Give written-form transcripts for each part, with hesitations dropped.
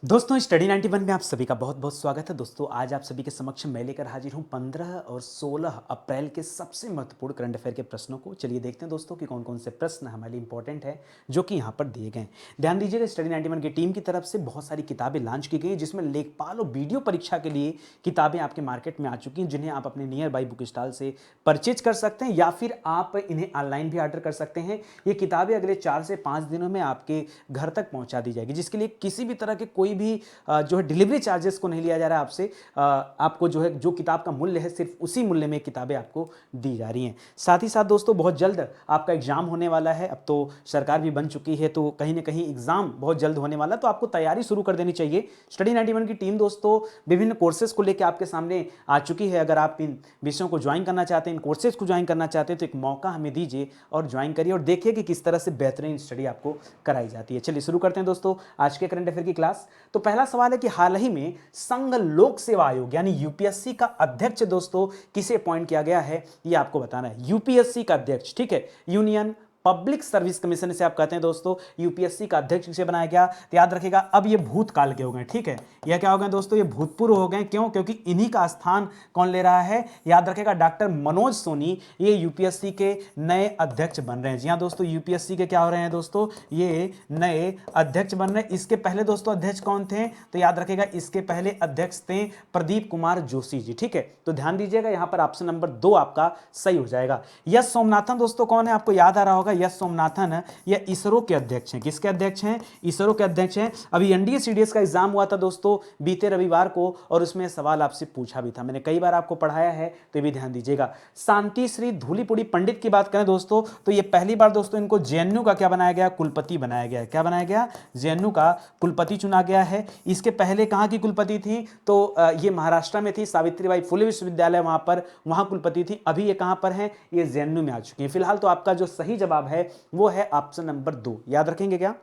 दोस्तों स्टडी 91 में आप सभी का बहुत बहुत स्वागत है। दोस्तों आज आप सभी के समक्ष मैं लेकर हाजिर हूं 15 और 16 अप्रैल के सबसे महत्वपूर्ण करंट अफेयर के प्रश्नों को। चलिए देखते हैं दोस्तों कि कौन कौन से प्रश्न हमारे लिए इंपॉर्टेंट है जो कि यहां पर दिए गए हैं। ध्यान दीजिएगा, स्टडी 91 की टीम की तरफ से बहुत सारी किताबें लॉन्च की गई जिसमें लेखपाल और वीडियो परीक्षा के लिए किताबें आपके मार्केट में आ चुकी हैं, जिन्हें आप अपने नियर बाई बुक स्टॉल से परचेज कर सकते हैं या फिर आप इन्हें ऑनलाइन भी ऑर्डर कर सकते हैं। ये किताबें अगले 4 से 5 दिनों में आपके घर तक पहुंचा दी जाएगी, जिसके लिए किसी भी तरह के कोई भी जो है डिलीवरी चार्जेस को नहीं लिया जा रहा है आपसे। आपको जो है जो किताब का मूल्य है सिर्फ उसी मूल्य में किताबें आपको दी जा रही हैं। साथ ही साथ दोस्तों बहुत जल्द आपका एग्जाम होने वाला है। अब तो सरकार भी बन चुकी है, तो कहीं ना कहीं एग्जाम बहुत जल्द होने वाला है, तो आपको तैयारी शुरू कर देनी चाहिए। स्टडी 91 की टीम दोस्तों विभिन्न कोर्सेज को लेकर आपके सामने आ चुकी है। अगर आप इन विषयों को ज्वाइन करना चाहते हैं, इन कोर्सेज को ज्वाइन करना चाहते हैं, तो एक मौका हमें दीजिए और ज्वाइन करिए और देखिए कि किस तरह से बेहतरीन स्टडी आपको कराई जाती है। चलिए शुरू करते हैं दोस्तों आज के करंट अफेयर की क्लास। तो पहला सवाल है कि हाल ही में संघ लोक सेवा आयोग यानी यूपीएससी का अध्यक्ष दोस्तों किसे अपॉइंट किया गया है, ये आपको बताना है। यूपीएससी का अध्यक्ष, ठीक है, यूनियन पब्लिक सर्विस कमीशन से आप कहते हैं दोस्तों, यूपीएससी का अध्यक्ष किसे बनाया गया। तो याद रखिएगा अब ये भूतकाल के हो गए, ठीक है, यह क्या हो गए दोस्तों, ये भूतपूर्व हो गए। क्यों? क्योंकि इन्हीं का स्थान कौन ले रहा है, याद रखिएगा डॉक्टर मनोज सोनी ये यूपीएससी के नए अध्यक्ष बन रहे हैं। जी हाँ दोस्तों, यूपीएससी के क्या हो रहे हैं दोस्तों, ये नए अध्यक्ष बन रहे हैं। इसके पहले दोस्तों अध्यक्ष कौन थे, तो याद रखिएगा इसके पहले अध्यक्ष थे प्रदीप कुमार जोशी जी, ठीक है। तो ध्यान दीजिएगा यहां पर ऑप्शन नंबर 2 आपका सही हो जाएगा। यस सोमनाथन दोस्तों कौन है, आपको याद आ रहा होगा, यस सोमनाथन ये इसरो के अध्यक्ष हैं। किसके अध्यक्ष हैं, इसरो के अध्यक्ष हैं। अभी एनडीए सीडीएस का एग्जाम हुआ था दोस्तों बीते रविवार को, और उसमें सवाल आपसे पूछा भी था, मैंने कई बार आपको पढ़ाया है, तो भी ध्यान दीजिएगा। शांति श्री धूलीपुड़ी पंडित की बात करें दोस्तों, तो ये पहली बार दोस्तों इनको जेएनयू का क्या बनाया गया, कुलपति बनाया गया। क्या बनाया गया, जेएनयू का कुलपति चुना गया है। इसके पहले कहां की कुलपति थी, तो ये महाराष्ट्र में थी, सावित्रीबाई फुले विश्वविद्यालय वहां कुलपति थी। अभी ये कहां पर है, ये जेएनयू में आ चुकी है। फिलहाल तो आपका जो सही जवाब है वो है ऑप्शन नंबर 2। याद रखेंगे क्या,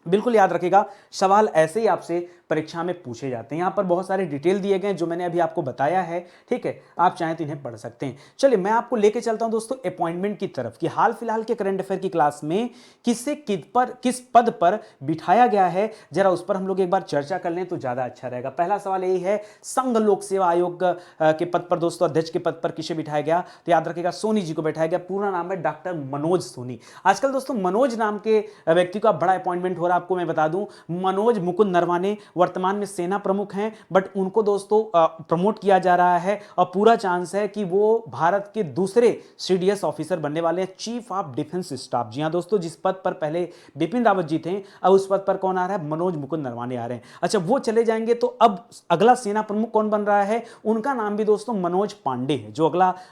बिल्कुल याद रखिएगा, सवाल ऐसे ही आपसे परीक्षा में पूछे जाते हैं। यहां पर बहुत सारे डिटेल दिए गए जो मैंने अभी आपको बताया है, ठीक है, आप चाहें तो इन्हें पढ़ सकते हैं। चलिए मैं आपको लेके चलता हूं दोस्तों अपॉइंटमेंट की तरफ कि हाल फिलहाल के करंट अफेयर की क्लास में किसे किस पद पर बिठाया गया है, जरा उस पर हम लोग एक बार चर्चा कर लें तो ज्यादा अच्छा रहेगा। पहला सवाल यही है, संघ लोक सेवा आयोग के पद पर दोस्तों अध्यक्ष के पद पर किसे बिठाया गया, तो याद रखिएगा सोनी जी को बैठाया गया। पूरा नाम है डॉक्टर मनोज सोनी। आजकल दोस्तों मनोज नाम के व्यक्ति का बड़ा अपॉइंटमेंट हो रहा है। आपको मैं बता दूं, मनोज मुकुंद नरवाने वर्तमान में सेना प्रमुख हैं, बट उनको दोस्तों प्रमोट किया जा रहा है और पूरा चांस है कि वो भारत के दूसरे सीडीएस ऑफिसर बनने वाले हैं, चीफ ऑफ डिफेंस स्टाफ। जी हां दोस्तों, जिस पद पर पहले बिपिन रावत जी थे, अब उस पद पर कौन आ रहा है, मनोज मुकुंद नरवाने आ रहे हैं। अच्छा, वो चले जाएंगे तो अब अगला सेना प्रमुख कौन बन रहा है, उनका नाम भी दोस्तों मनोज पांडे है। जो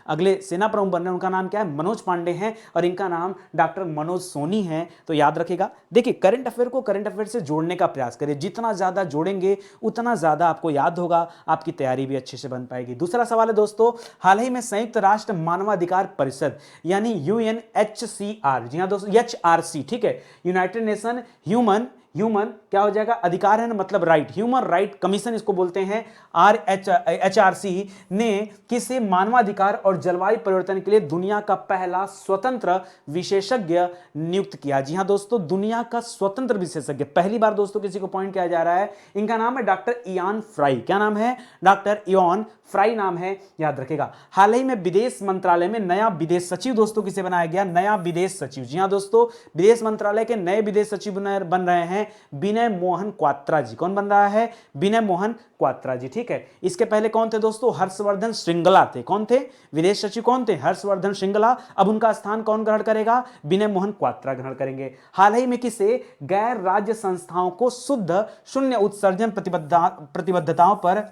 अगले सेना प्रमुख बन रहे हैं उनका नाम क्या है, मनोज पांडे हैं, और इनका नाम डॉक्टर मनोज सोनी है। तो याद रखिएगा, देखिए करंट अफेयर को करंट अफेयर से जोड़ने का प्रयास करिए, जितना ज्यादा जोड़ेंगे उतना ज्यादा आपको याद होगा, आपकी तैयारी भी अच्छे से बन पाएगी। दूसरा सवाल है दोस्तों, हाल ही में संयुक्त राष्ट्र मानवाधिकार परिषद यानी यूएनएचसीआर, जी हां दोस्तों एचआरसी, ठीक है, यूनाइटेड नेशन ह्यूमन क्या हो जाएगा, अधिकार है ना, मतलब राइट, ह्यूमन राइट कमीशन इसको बोलते हैं, एचआरसी ने किसे मानवाधिकार और जलवायु परिवर्तन के लिए दुनिया का पहला स्वतंत्र विशेषज्ञ नियुक्त किया। जी हां दोस्तों, दुनिया का स्वतंत्र विशेषज्ञ पहली बार दोस्तों किसी को अपॉइंट किया जा रहा है। इनका नाम है डॉक्टर इयान फ्राई। क्या नाम है, डॉक्टर इयान फ्राई नाम है, याद रखेगा। हाल ही में विदेश मंत्रालय में नया विदेश सचिव दोस्तों किसे बनाया गया, नया विदेश सचिव। जी हां दोस्तों, विदेश मंत्रालय के नए विदेश सचिव बन रहे हैं विनय मोहन क्वात्रा जी। कौन बन रहा है, विनय मोहन क्वात्रा जी, ठीक है। इसके पहले कौन थे दोस्तों, हर्षवर्धन श्रृंगला थे। कौन थे, विदेश सचिव कौन थे, हर्षवर्धन श्रृंगला। अब उनका स्थान कौन ग्रहण करेगा, विनय मोहन क्वात्रा ग्रहण करेंगे। हाल ही में किसे गैर राज्य संस्थाओं को शुद्ध शून्य उत्सर्जन प्रतिबद्धताओं पर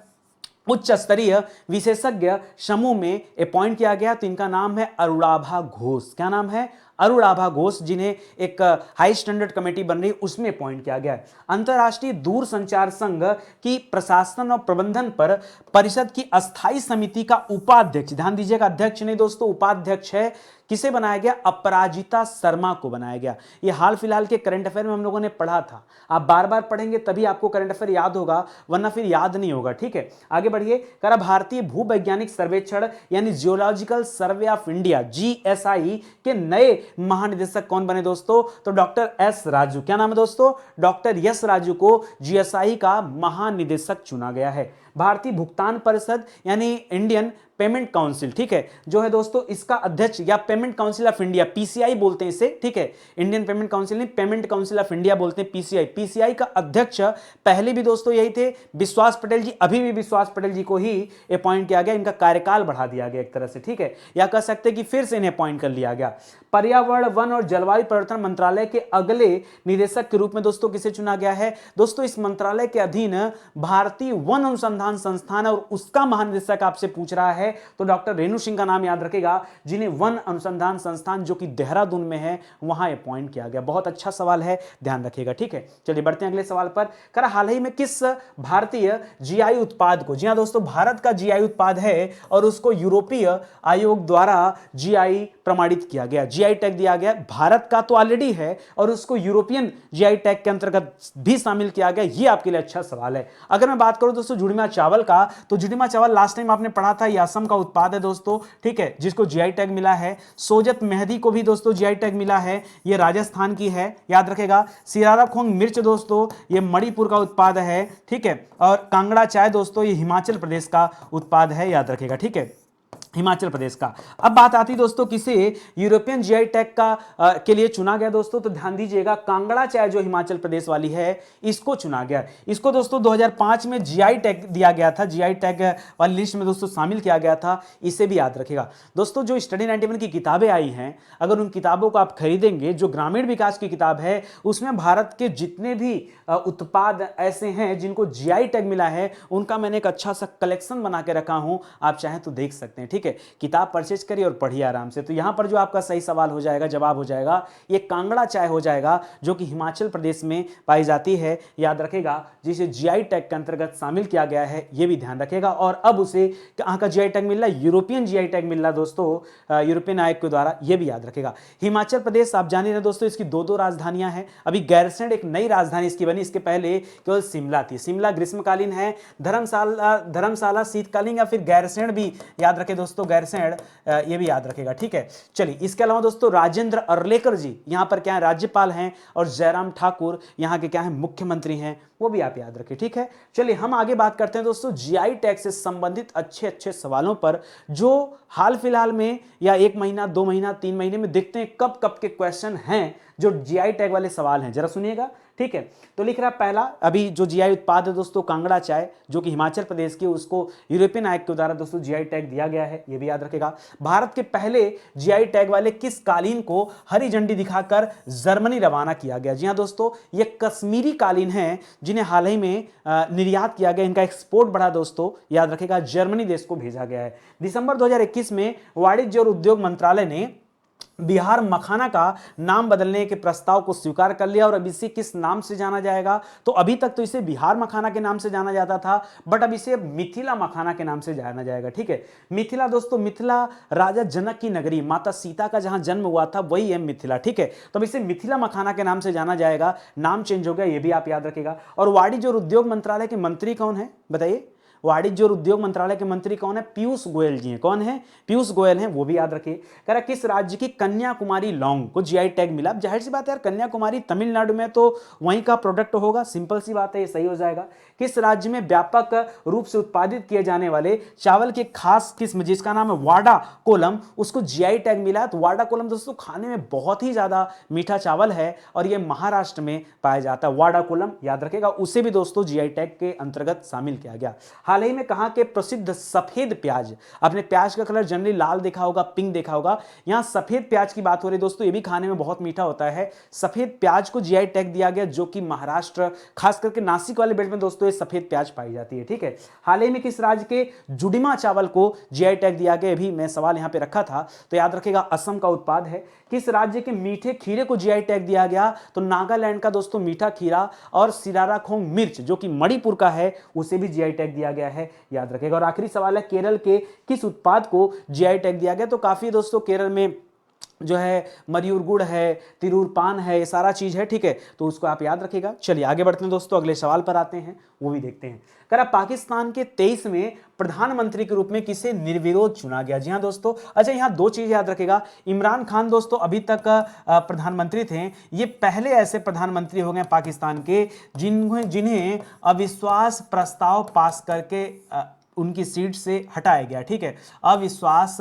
उच्च स्तरीय विशेषज्ञ समूह में अपॉइंट किया गया, तो इनका नाम है अरुणाभा घोष। क्या नाम है, अरुणाभा घोष, जिन्हें एक हाई स्टैंडर्ड कमेटी बन रही उसमें अपॉइंट किया गया है। अंतरराष्ट्रीय दूरसंचार संघ की प्रशासन और प्रबंधन पर परिषद की अस्थायी समिति का उपाध्यक्ष, ध्यान दीजिएगा अध्यक्ष नहीं दोस्तों, उपाध्यक्ष है किसे बनाया गया? अपराजिता शर्मा को बनाया गया। ये हाल फिलहाल के करंट अफेयर में हम लोगों ने पढ़ा था। आप बार बार पढ़ेंगे तभी आपको करंट अफेयर याद होगा, वरना फिर याद नहीं होगा। ठीक है, आगे बढ़िए। करा भारतीय भूवैज्ञानिक सर्वेक्षण यानी geological survey of India GSI के नए महानिदेशक कौन बने दोस्तों? तो डॉक्टर एस राजू। क्या नाम है दोस्तों? डॉक्टर एस राजू को जीएसआई का महानिदेशक चुना गया है। भारतीय भुगतान परिषद यानी इंडियन पेमेंट काउंसिल, ठीक है, जो है दोस्तों इसका अध्यक्ष या payment council of India, PCI बोलते हैं इसे, ठीक है, इंडियन पेमेंट काउंसिल नहीं, पेमेंट काउंसिल ऑफ इंडिया बोलते हैं पीसीआई। पीसीआई का अध्यक्ष पहले भी दोस्तों यही थे, विश्वास पटेल जी। अभी भी विश्वास पटेल जी को ही अपॉइंट किया गया, इनका कार्यकाल बढ़ा दिया गया एक तरह से, ठीक है, या कह सकते हैं कि फिर से इन्हें अपॉइंट कर लिया गया। पर्यावरण, वन और जलवायु परिवर्तन मंत्रालय के अगले निदेशक के रूप में दोस्तों किसे चुना गया है? दोस्तों इस मंत्रालय के अधीन भारतीय वन अनुसंधान संस्थान और उसका महानिदेशक आपसे पूछ रहा है तो डॉक्टर रेणु सिंह का नाम याद रखेगा, जिन्हें वन अनुसंधान संस्थान जो कि देहरादून में है वहां अपॉइंट किया गया। बहुत अच्छा सवाल है, ध्यान रखिएगा, ठीक है। चलिए बढ़ते हैं अगले सवाल पर। करा हाल ही में किस भारतीय जीआई उत्पाद को, जी हां दोस्तों भारत का जीआई उत्पाद है और उसको यूरोपीय आयोग द्वारा जीआई प्रमाणित किया गया, जीआई टैग दिया गया। भारत का तो ऑलरेडी है और उसको यूरोपियन जीआई टैग के अंतर्गत भी शामिल किया गया। ये आपके लिए अच्छा सवाल है। अगर मैं बात करूं दोस्तों जुड़ीमा चावल का, तो जुड़ीमा चावल लास्ट टाइम आपने पढ़ा था, ये असम का उत्पाद है दोस्तों, ठीक है, जिसको जीआई टैग मिला है। सोजत मेहंदी को भी दोस्तों जीआई टैग मिला है, ये राजस्थान की है, याद रखेगा। सिरारा खोंग मिर्च दोस्तों ये मणिपुर का उत्पाद है, ठीक है, और कांगड़ा चाय दोस्तों ये हिमाचल प्रदेश का उत्पाद है, याद रखेगा, ठीक है, हिमाचल प्रदेश का। अब बात आती दोस्तों किसे यूरोपियन जीआई टैग का के लिए चुना गया दोस्तों, तो ध्यान दीजिएगा, कांगड़ा चाय जो हिमाचल प्रदेश वाली है इसको चुना गया। इसको दोस्तों 2005 में जीआई टैग दिया गया था, जीआई टैग वाली लिस्ट में दोस्तों शामिल किया गया था, इसे भी याद रखेगा दोस्तों। जो स्टडी 91 की किताबें आई हैं, अगर उन किताबों को आप खरीदेंगे, जो ग्रामीण विकास की किताब है उसमें भारत के जितने भी उत्पाद ऐसे हैं जिनको जीआई टैग मिला है उनका मैंने एक अच्छा सा कलेक्शन बना के रखा हूं, आप चाहें तो देख सकते हैं, ठीक है। किताब परचेज करिए और पढ़िए आराम से। तो यहां पर जो आपका सही सवाल हो जाएगा, जवाब हो जाएगा, ये कांगड़ा चाय हो जाएगा, जो कि हिमाचल प्रदेश में पाई जाती है, याद रखेगा, जिसे जीआई टैग के अंतर्गत शामिल किया गया है, ये भी ध्यान रखेगा। और अब उसे कहां का जीआई टैग मिल रहा है? यूरोपियन जीआई टैग मिल रहा है दोस्तों, यूरोपियन आयोग के द्वारा, ये भी याद रखेगा। हिमाचल प्रदेश आप जान रहे दोस्तों, इसकी दो राजधानियां हैं। अभी गैरसैंण एक नई राजधानी इसकी बनी, इसके पहले केवल शिमला थी। शिमला ग्रीष्मकालीन है, धर्मशाला शीतकालीन, या फिर गैरसैंण भी याद रखे दोस्तों, गैरसैंण ये भी याद रखेगा, ठीक है। चलिए इसके अलावा दोस्तों राजेंद्र अर्लेकर जी यहां पर क्या है? राज्यपाल हैं, और जयराम ठाकुर यहां के क्या है? मुख्यमंत्री हैं, वो भी आप याद रखें, ठीक है। चलिए हम आगे बात करते हैं दोस्तों जीआई टैग से संबंधित अच्छे अच्छे सवालों पर, जो हाल फिलहाल में या 1 महीना 2 महीना 3 महीने में देखते हैं कब कब के क्वेश्चन हैं जो जीआई टैग वाले सवाल हैं, जरा सुनिएगा, ठीक है। तो लिख रहा है पहला, अभी जो जीआई उत्पाद है दोस्तों कांगड़ा चाय जो कि हिमाचल प्रदेश की, उसको यूरोपियन आयोग के द्वारा दोस्तों जीआई टैग दिया गया है, ये भी याद रखेगा। भारत के पहले जीआई टैग वाले किस कालीन को हरी झंडी दिखाकर जर्मनी रवाना किया गया? जी हां दोस्तों, ये कश्मीरी कालीन है जिन्हें हाल ही में निर्यात किया गया, इनका एक्सपोर्ट बढ़ा दोस्तों, याद रखेगा, जर्मनी देश को भेजा गया है। दिसंबर 2021 में वाणिज्य और उद्योग मंत्रालय ने बिहार मखाना का नाम बदलने के प्रस्ताव को स्वीकार कर लिया, और अब इसे किस नाम से जाना जाएगा? तो अभी तक तो इसे बिहार मखाना के नाम से जाना जाता था, बट अब इसे मिथिला मखाना के नाम से जाना जाएगा, ठीक है। मिथिला दोस्तों, मिथिला राजा जनक की नगरी, माता सीता का जहां जन्म हुआ था वही है मिथिला, ठीक है। तो अब इसे मिथिला मखाना के नाम से जाना जाएगा, नाम चेंज हो गया, ये भी आप याद रखेगा। और वाणिज्य और उद्योग मंत्रालय के मंत्री कौन है बताइए? वाणिज्य और उद्योग मंत्रालय के मंत्री कौन है? पीयूष गोयल जी हैं। कौन है? पीयूष गोयल हैं, वो भी याद रखिए। कह रहा किस राज्य की कन्याकुमारी लौंग को जीआई टैग मिला? अब जाहिर सी बात है यार, कन्याकुमारी तमिलनाडु में, तो वहीं का प्रोडक्ट होगा, सिंपल सी बात है, ये सही हो जाएगा। किस राज्य में व्यापक रूप से उत्पादित किए जाने वाले चावल के खास किस्म जिसका नाम है वाडा कोलम, उसको जीआई टैग मिला? तो वाडा कोलम दोस्तों खाने में बहुत ही ज्यादा मीठा चावल है और ये महाराष्ट्र में पाया जाता है। वाडा कोलम याद रखेगा, उसे भी दोस्तों जीआई टैग के अंतर्गत शामिल किया गया। हाल ही में कहा कि प्रसिद्ध सफेद प्याज, आपने प्याज का कलर जनरली लाल देखा होगा, पिंक देखा होगा, यहां सफेद प्याज की बात हो रही है दोस्तों, ये भी खाने में बहुत मीठा होता है। सफेद प्याज को जीआई टैग दिया गया, जो कि महाराष्ट्र खास करके नासिक वाले बेल्ट में दोस्तों ये सफेद प्याज पाई जाती है, ठीक है। हाल ही में किस राज्य के जुड़ीमा चावल को जीआई टैग दिया गया? भी मैं सवाल यहां पे रखा था, तो याद रखेगा असम का उत्पाद है। किस राज्य के मीठे खीरे को जीआई टैग दिया गया? तो नागालैंड का दोस्तों मीठा खीरा और सिरारा खोंग मिर्च जो कि मणिपुर का है, उसे भी जीआई टैग दिया गया है, याद रखेगा। और आखिरी सवाल है केरल के किस उत्पाद को जीआई टैग दिया गया? तो काफी दोस्तों केरल में जो है मयूर गुड़ है, तिरूर पान है, ये सारा चीज़ है, ठीक है, तो उसको आप याद रखिएगा। चलिए आगे बढ़ते हैं दोस्तों, अगले सवाल पर आते हैं, वो भी देखते हैं। कह रहा पाकिस्तान के 23वें प्रधानमंत्री के रूप में किसे निर्विरोध चुना गया? जी हाँ दोस्तों, अच्छा यहाँ दो चीज़ याद रखिएगा। इमरान खान दोस्तों अभी तक प्रधानमंत्री थे, ये पहले ऐसे प्रधानमंत्री हो गए पाकिस्तान के जिन्हें अविश्वास प्रस्ताव पास करके उनकी सीट से हटाया गया, ठीक है, अविश्वास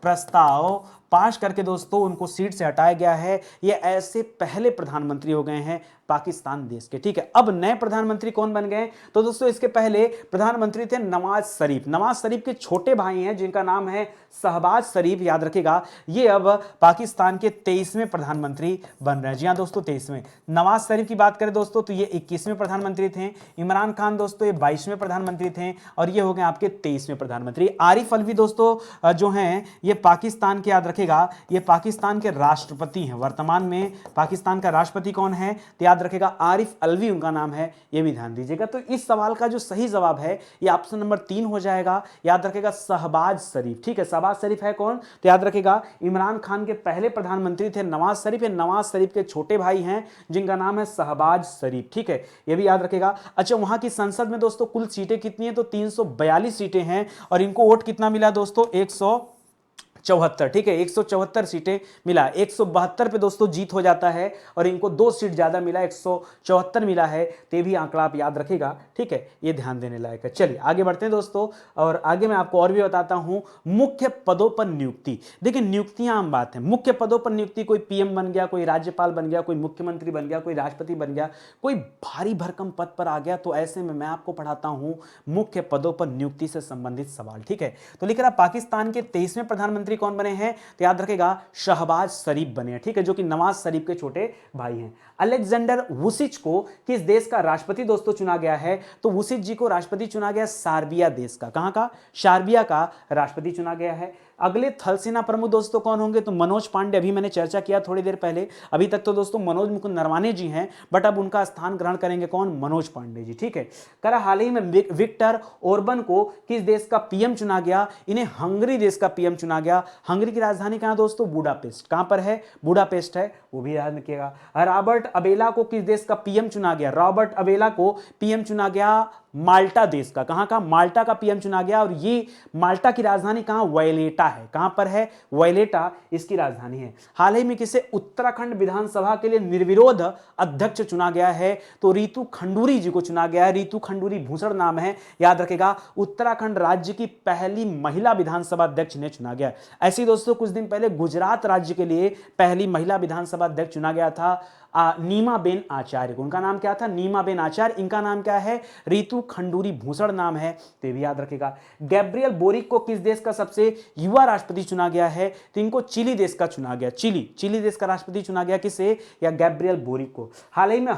प्रस्ताव पास करके दोस्तों उनको सीट से हटाया गया है। ये ऐसे पहले प्रधानमंत्री हो गए हैं पाकिस्तान देश के, ठीक है। अब नए प्रधानमंत्री कौन बन गए? तो दोस्तों इसके पहले प्रधानमंत्री थे नवाज शरीफ। नवाज शरीफ के छोटे भाई हैं जिनका नाम है शहबाज शरीफ, याद रखिएगा। ये अब पाकिस्तान के 23वें प्रधानमंत्री बन रहे हैं। जी हाँ दोस्तों 23वें। नवाज शरीफ की बात करें दोस्तों तो ये 21वें प्रधानमंत्री थे। इमरान खान दोस्तों ये 22वें प्रधानमंत्री थे और ये हो गए आपके 23वें प्रधानमंत्री। आरिफ अलवी दोस्तों जो हैं ये पाकिस्तान के, याद रखेगा, ये पाकिस्तान के राष्ट्रपति हैं। वर्तमान में पाकिस्तान का राष्ट्रपति कौन है? तो याद रखेगा आरिफ अलवी उनका नाम है, ये भी ध्यान दीजिएगा। तो इस सवाल का जो सही जवाब है ये ऑप्शन नंबर 3 हो जाएगा, याद रखेगा शहबाज शरीफ, ठीक है। शहबाज शरीफ है कौन? तो याद रखेगा इमरान खान के पहले प्रधानमंत्री थे नवाज शरीफ। ये नवाज शरीफ के छोटे भाई हैं जिनका नाम है शहबाज शरीफ, ठीक है, ये भी याद रखेगा। अच्छा वहां की संसद में दोस्तों कुल सीटें कितनी है? तो 342 सीटें हैं और इनको वोट कितना मिला दोस्तों? 174, ठीक है, 174 सीटें मिला। 172 पे दोस्तों जीत हो जाता है और इनको 2 सीट ज्यादा मिला, 174 मिला है। तो ये भी आंकड़ा आप याद रखिएगा, ठीक है, ये ध्यान देने लायक है। चलिए आगे बढ़ते हैं दोस्तों, और आगे मैं आपको और भी बताता हूं मुख्य पदों पर नियुक्ति। देखिए नियुक्तियां आम बात है, मुख्य पदों पर नियुक्ति, कोई पीएम बन गया, कोई राज्यपाल बन गया, कोई मुख्यमंत्री बन गया, कोई राष्ट्रपति बन गया, कोई भारी भरकम पद पर आ गया, तो ऐसे में मैं आपको पढ़ाता हूं मुख्य पदों पर नियुक्ति से संबंधित सवाल, ठीक है। तो लिख रहा पाकिस्तान के 23वें प्रधानमंत्री कौन बने हैं? तो याद रखेगा शहबाज शरीफ बने हैं, ठीक है, जो कि नवाज शरीफ के छोटे भाई हैं। अलेक्जेंडर वुसिच को किस देश का राष्ट्रपति दोस्तों चुना गया है? तो वुसिच जी को राष्ट्रपति चुना गया सर्बिया देश का। कहां का? सर्बिया का राष्ट्रपति चुना गया है। अगले थल सेना प्रमुख दोस्तों कौन होंगे? तो मनोज पांडे, अभी मैंने चर्चा किया थोड़ी देर पहले। अभी तक तो दोस्तों मनोज मुकुंद नरवाने जी हैं, बट अब उनका स्थान ग्रहण करेंगे कौन? मनोज पांडे जी, ठीक है। करा हाल ही में विक्टर ओरबन को किस देश का पीएम चुना गया? इन्हें हंगरी देश का पीएम चुना गया। हंगरी की राजधानी कहां दोस्तों? बुडापेस्ट। कहां पर है? बुडापेस्ट है, वो भी याद रखिएगा। रॉबर्ट अबेला को किस देश का पीएम चुना गया? रॉबर्ट अबेला को पीएम चुना गया माल्टा देश का। कहां का? माल्टा का पीएम चुना गया। और ये माल्टा की राजधानी कहां? वैलेटा है। कहां पर है? वैलेटा इसकी राजधानी है। हाल ही में किसे उत्तराखंड विधानसभा के लिए निर्विरोध अध्यक्ष चुना गया है? तो रितु खंडूरी जी को चुना गया है। रितु खंडूरी भूषण नाम है, याद रखेगा। उत्तराखंड राज्य की पहली महिला विधानसभा अध्यक्ष ने चुना गया। ऐसे ही दोस्तों कुछ दिन पहले गुजरात राज्य के लिए पहली महिला विधानसभा अध्यक्ष चुना गया था नीमाबेन आचार्य। उनका नाम क्या था? नीमाबेन आचार्य। इनका नाम क्या है? रितु खंडूरी भूषण नाम है, तो भी याद रखेगा। गैब्रियल बोरिक को किस देश का सबसे युवा राष्ट्रपति चुना गया है? तो इनको चिली देश का चुना गया। चिली देश का राष्ट्रपति चुना गया। किसे? या गैब्रियल बोरिक को। हाल ही में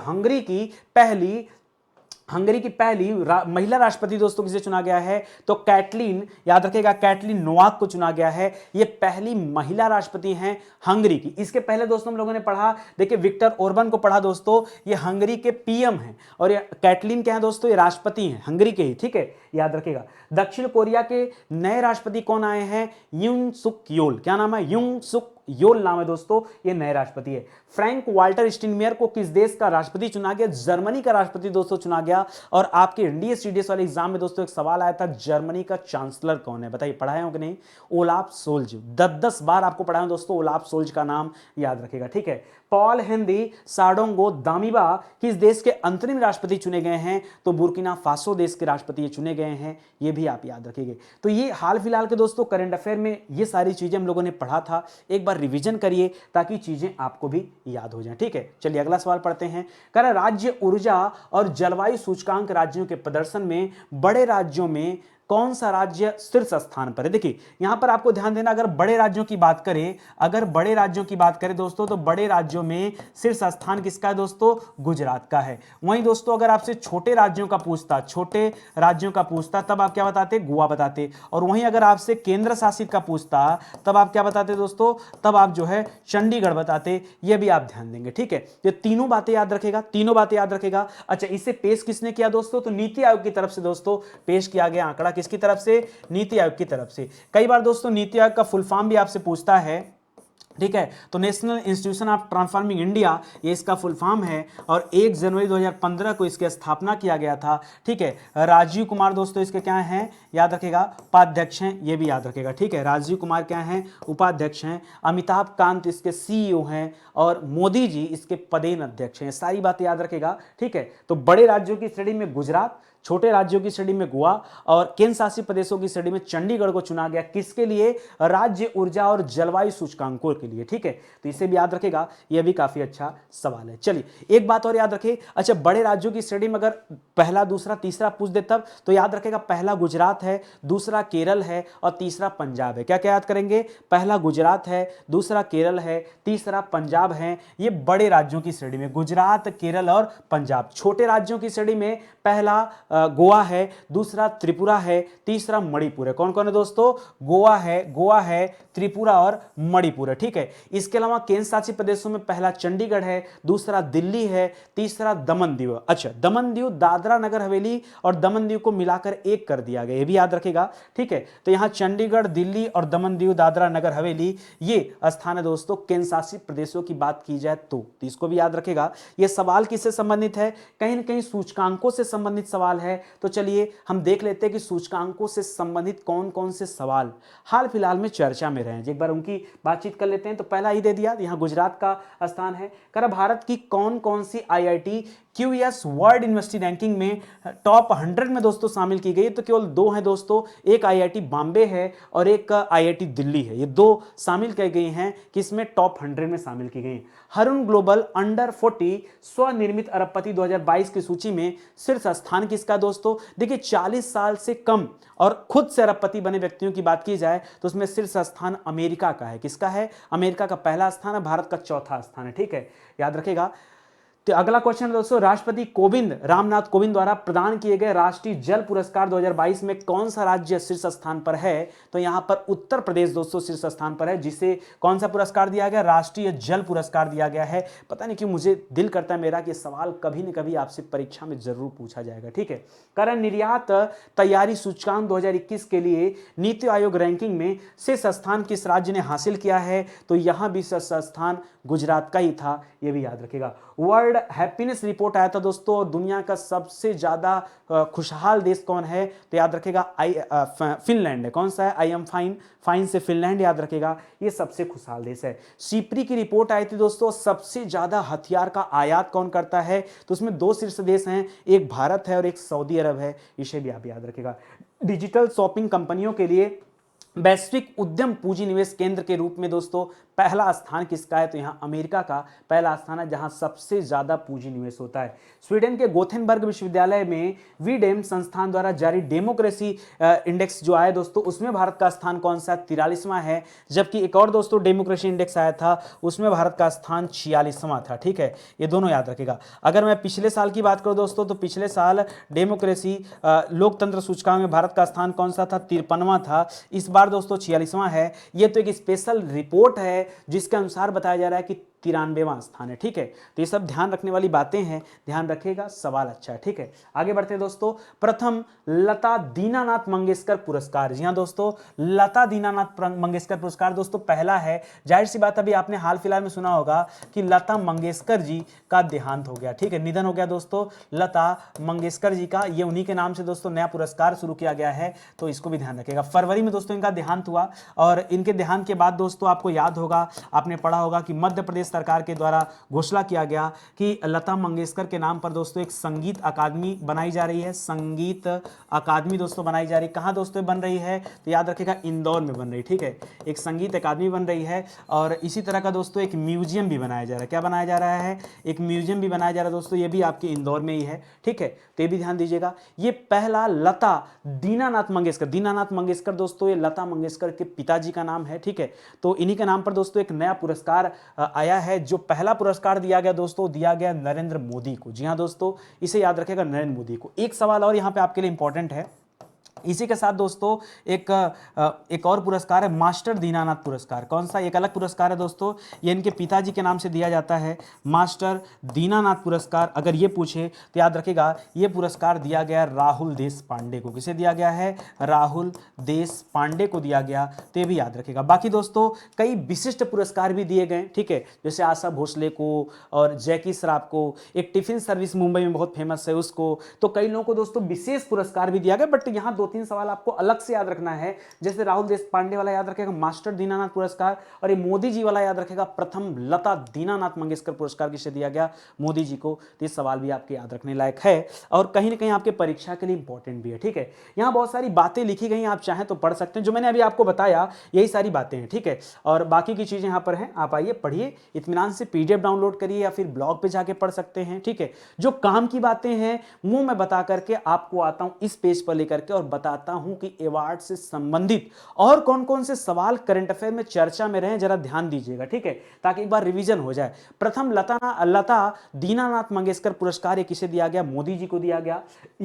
हंगरी की पहली महिला राष्ट्रपति दोस्तों किसे चुना गया है? तो कैटलीन, याद रखेगा, कैटलीन नोवाक को चुना गया है। ये पहली महिला राष्ट्रपति हैं हंगरी की। इसके पहले दोस्तों हम लोगों ने पढ़ा, देखिए विक्टर ओरबन को पढ़ा दोस्तों, ये हंगरी के पीएम हैं। और ये कैटलीन क्या है दोस्तों? ये राष्ट्रपति हैं हंगरी के ही, ठीक है, याद रखेगा। दक्षिण कोरिया के नए राष्ट्रपति कौन आए हैं? यून सुक योल। क्या नाम है? यून सुक योल नाम है दोस्तों, ये नए राष्ट्रपति है। फ्रैंक वाल्टर स्टीनमेयर को किस देश का राष्ट्रपति चुना गया? जर्मनी का राष्ट्रपति दोस्तों चुना गया। और आपके इंडिया सीडीएस वाले एग्जाम में दोस्तों एक सवाल आया था, जर्मनी का चांसलर कौन है? बताइए, पढ़ाए हो कि नहीं? Olaf Scholz. 10-10 बार आपको पढ़ाया दोस्तों, ओलाफ सोल्ज का नाम याद रखेगा, ठीक है। पॉल हेनरी साडोंगो दामिबा किस देश के अंतरिम राष्ट्रपति चुने गए हैं? तो बुर्किना फासो देश के राष्ट्रपति चुने गए हैं, ये भी आप याद रखिएगा। तो ये हाल फिलहाल के दोस्तों करंट अफेयर में ये सारी चीजें हम लोगों ने पढ़ा था, एक बार रिवीजन करिए ताकि चीजें आपको भी याद हो जाएं, ठीक है। चलिए अगला सवाल पढ़ते हैं। कह रहा राज्य ऊर्जा और जलवायु सूचकांक राज्यों के प्रदर्शन में बड़े राज्यों में कौन सा राज्य शीर्ष स्थान पर है? देखिए यहां पर आपको ध्यान देना, अगर बड़े राज्यों की बात करें दोस्तों, तो बड़े राज्यों में शीर्ष स्थान किसका है दोस्तों? गुजरात का है। वहीं दोस्तों अगर आपसे छोटे राज्यों का पूछता, तब आप क्या बताते? गोवा बताते। और वहीं अगर आपसे केंद्र शासित का पूछता तब आप क्या बताते दोस्तों? तब आप जो है चंडीगढ़ बताते। ये भी आप ध्यान देंगे, ठीक है। ये तीनों बातें याद रखेगा, अच्छा इसे पेश किसने किया दोस्तों? तो नीति आयोग की तरफ से दोस्तों पेश किया गया आंकड़ा। किसकी तरफ से? नीति आयोग की तरफ से। कई बार दोस्तों नीति आयोग का फुल फॉर्म भी आपसे पूछता है, ठीक है। तो national institution of transforming India ये इसका फुल फॉर्म है और 1 जनवरी 2015 को इसकी स्थापना किया गया था। ठीक है। राजीव कुमार दोस्तों इसके क्या हैं, याद रखेगा, उपाध्यक्ष हैं, ये भी याद रखेगा। ठीक है, राजीव कुमार क्या हैं, उपाध्यक्ष हैं। अमिताभ कांत इसके सीईओ हैं और मोदी जी इसके पदेन अध्यक्ष हैं। सारी बातें याद रखेगा। ठीक है। तो बड़े राज्यों की श्रेणी में गुजरात, छोटे राज्यों की श्रेणी में गोवा और केंद्र शासित प्रदेशों की श्रेणी में चंडीगढ़ को चुना गया। किसके लिए, राज्य ऊर्जा और जलवायु सूचकांकों के लिए। ठीक है, तो इसे भी याद रखेगा, यह भी काफी अच्छा सवाल है। चलिए एक बात और याद रखें, अच्छा बड़े राज्यों की श्रेणी में अगर पहला दूसरा तीसरा पूछ दे तब तो याद रखेगा, पहला गुजरात है, दूसरा केरल है और तीसरा पंजाब है। क्या क्या याद करेंगे, पहला गुजरात है, दूसरा केरल है, तीसरा पंजाब है। ये बड़े राज्यों की श्रेणी में गुजरात, केरल और पंजाब। छोटे राज्यों की श्रेणी में पहला गोवा है, दूसरा त्रिपुरा है, तीसरा मणिपुर है। कौन कौन है दोस्तों, गोवा है, त्रिपुरा और मणिपुर है। ठीक है, इसके अलावा केंद्र शासित प्रदेशों में पहला चंडीगढ़ है, दूसरा दिल्ली है, तीसरा दमन दीव। अच्छा, दमन दीव, दादरा नगर हवेली और दमन दीव को मिलाकर एक कर दिया गया, ये भी याद रखेगा। ठीक है, तो यहां चंडीगढ़, दिल्ली और दमन दीव, दादरा नगर हवेली ये स्थान है दोस्तों केंद्र शासित प्रदेशों की बात की जाए तो इसको भी याद रखेगा। यह सवाल किससे संबंधित है, कहीं ना कहीं सूचकांकों से संबंधित सवाल है। तो चलिए हम देख लेते हैं कि सूचकांकों से संबंधित कौन कौन से सवाल हाल फिलहाल में चर्चा में रहे हैं। एक बार उनकी बातचीत कर लेते हैं। तो पहला ही दे दिया, यहां गुजरात का स्थान है। कर भारत की कौन कौन सी IIT QS world university ranking में टॉप 100 में दोस्तों शामिल की गई, तो केवल 2 हैं दोस्तों, एक IIT बॉम्बे है और एक IIT दिल्ली है। ये 2 शामिल की गई हैं किसमें, टॉप 100 में शामिल की गई। हरुण ग्लोबल अंडर 40 स्वनिर्मित अरबपति 2022 की सूची में शीर्ष स्थान किसका दोस्तों, देखिए 40 साल से कम और खुद से अरबपति बने व्यक्तियों की बात की जाए तो उसमें शीर्ष स्थान अमेरिका का है। किसका है, अमेरिका का पहला स्थान है, भारत का चौथा स्थान है। ठीक है, याद रखेगा। तो अगला क्वेश्चन है दोस्तों, राष्ट्रपति कोविंद, रामनाथ कोविंद द्वारा प्रदान किए गए राष्ट्रीय जल पुरस्कार 2022 में कौन सा राज्य शीर्ष स्थान पर है, तो यहां पर उत्तर प्रदेश दोस्तों शीर्ष स्थान पर है, जिसे कौन सा पुरस्कार दिया गया, राष्ट्रीय जल पुरस्कार दिया गया है। पता नहीं क्यों मुझे दिल करता है मेरा कि सवाल कभी न कभी आपसे परीक्षा में जरूर पूछा जाएगा। ठीक है, कारण निर्यात तैयारी सूचकांक 2021 के लिए नीति आयोग रैंकिंग में शीर्ष स्थान किस राज्य ने हासिल किया है, तो यहां भी शीर्ष स्थान गुजरात का ही था, यह भी याद रखेगा। वर्ल्ड हैप्पीनेस रिपोर्ट आया था दोस्तों, दुनिया का सबसे ज्यादा खुशहाल देश कौन है, तो याद रखेगा फिनलैंड है। कौन सा है, आई एम फाइन, फाइन से फिनलैंड याद रखेगा, ये सबसे खुशहाल देश है। सिप्री की रिपोर्ट आई थी दोस्तों, सबसे ज्यादा हथियार का आयात कौन करता है, तो उसमें 2 शीर्ष देश हैं, एक भारत है और एक सऊदी अरब है, इसे भी आप याद रखेगा। डिजिटल शॉपिंग कंपनियों के लिए वैश्विक उद्यम पूंजी निवेश केंद्र के रूप में दोस्तों पहला स्थान किसका है, तो यहां अमेरिका का पहला स्थान है, जहां सबसे ज्यादा पूंजी निवेश होता है। स्वीडन के गोथेनबर्ग विश्वविद्यालय में वीडेम संस्थान द्वारा जारी डेमोक्रेसी इंडेक्स जो आया दोस्तों, उसमें भारत का स्थान कौन सा, 43वां है। जबकि एक और दोस्तों डेमोक्रेसी इंडेक्स आया था, उसमें भारत का स्थान 46वां था। ठीक है, ये दोनों याद रखेगा। अगर मैं पिछले साल की बात करूं दोस्तों, तो पिछले साल डेमोक्रेसी लोकतंत्र सूचकांक में भारत का स्थान कौन सा था, 53वां था। इस बार दोस्तों 46वां है। ये तो एक स्पेशल रिपोर्ट है जिसके अनुसार बताया जा रहा है कि 93वां स्थान है। ठीक है, तो ये सब ध्यान रखने वाली बातें हैं, ध्यान रखिएगा, सवाल अच्छा है। ठीक है, आगे बढ़ते हैं दोस्तों। प्रथम लता दीनानाथ मंगेशकर पुरस्कार, जी हां दोस्तों, लता दीनानाथ मंगेशकर पुरस्कार दोस्तों पहला है। जाहिर सी बात, अभी आपने हाल फिलहाल में सुना होगा कि लता मंगेशकर जी का देहांत हो गया। ठीक है, निधन हो गया दोस्तों लता मंगेशकर जी का। ये उन्हीं के नाम से दोस्तों नया पुरस्कार शुरू किया गया है, तो इसको भी ध्यान रखिएगा। फरवरी में दोस्तों इनका देहांत हुआ और इनके देहांत के बाद दोस्तों आपको याद होगा, आपने पढ़ा होगा कि मध्य प्रदेश सरकार के द्वारा घोषणा किया गया कि लता मंगेशकर के नाम पर दोस्तों एक संगीत अकादमी बनाई जा रही है। संगीत अकादमी दोस्तों बनाई जा रही है। कहां दोस्तों बन रही है, तो याद रखिएगा इंदौर में बन रही है। ठीक है, एक संगीत अकादमी बन रही है और इसी तरह का दोस्तों एक म्यूजियम भी बनाया जा रहा है। क्या बनाया जा रहा है, एक म्यूजियम भी बनाया जा रहा है दोस्तों, ये भी आपके इंदौर में ही है। ठीक है, तो ये भी ध्यान दीजिएगा। ये पहला लता दीनानाथ मंगेशकर, दीनानाथ मंगेशकर दोस्तों ये लता मंगेशकर के पिताजी का नाम है। ठीक है, तो इन्हीं के नाम पर दोस्तों एक नया पुरस्कार आया है। जो पहला पुरस्कार दिया गया दोस्तों, दिया गया नरेंद्र मोदी को। जी हां दोस्तों, इसे याद रखेगा, नरेंद्र मोदी को। एक सवाल और यहां पे आपके लिए इंपॉर्टेंट है, इसी के साथ दोस्तों एक और पुरस्कार है मास्टर दीनानाथ पुरस्कार। कौन सा? एक अलग पुरस्कार है दोस्तों, ये इनके पिताजी के नाम से दिया जाता है, मास्टर दीनानाथ पुरस्कार। अगर ये पूछे तो याद रखेगा ये पुरस्कार दिया गया राहुल देश पांडे को। किसे दिया गया है? राहुल देश पांडे को दिया गया, तो ये भी याद रखेगा। बाकी दोस्तों कई विशिष्ट पुरस्कार भी दिए गए, ठीक है, जैसे आशा भोसले को और जैकी श्रॉफ को, एक टिफिन सर्विस मुंबई में बहुत फेमस है उसको, तो कई लोगों को दोस्तों विशेष पुरस्कार भी दिया गया। बट यहाँ दो तीन सवाल आपको अलग से याद रखना है, जैसे राहुल देश पांडे वाला याद रखेगा मास्टर दीनानाथ पुरस्कार, और ये मोदी जी वाला याद रखेगा प्रथम लता दीनानाथ मंगेशकर पुरस्कार किसे दिया गया? मोदी जी को। तो ये सवाल भी आपके याद रखने लायक है और कहीं ना कहीं आपके परीक्षा के लिए इंपॉर्टेंट भी है, ठीक है। यहाँ बहुत सारी बातें लिखी गई, आप चाहें तो पढ़ सकते हैं, जो मैंने अभी आपको बताया यही सारी बातें हैं, ठीक है। और बाकी की चीजें यहाँ पर हैं, आप आइए पढ़िए इत्मीनान से, पीडीएफ डाउनलोड करिए या फिर ब्लॉग पे जाके पढ़ सकते हैं, ठीक है। जो काम की बातें हैं वो मैं बता करके आपको आता हूं इस पेज पर लेकर के और बताता हूं कि अवार्ड से संबंधित और कौन कौन से सवाल करंट अफेयर में चर्चा में रहे, जरा ध्यान दीजिएगा, ठीक है, ताकि एक बार रिवीजन हो जाए। प्रथम लता दीनानाथ मंगेशकर पुरस्कार किसे दिया गया? मोदी जी को दिया गया।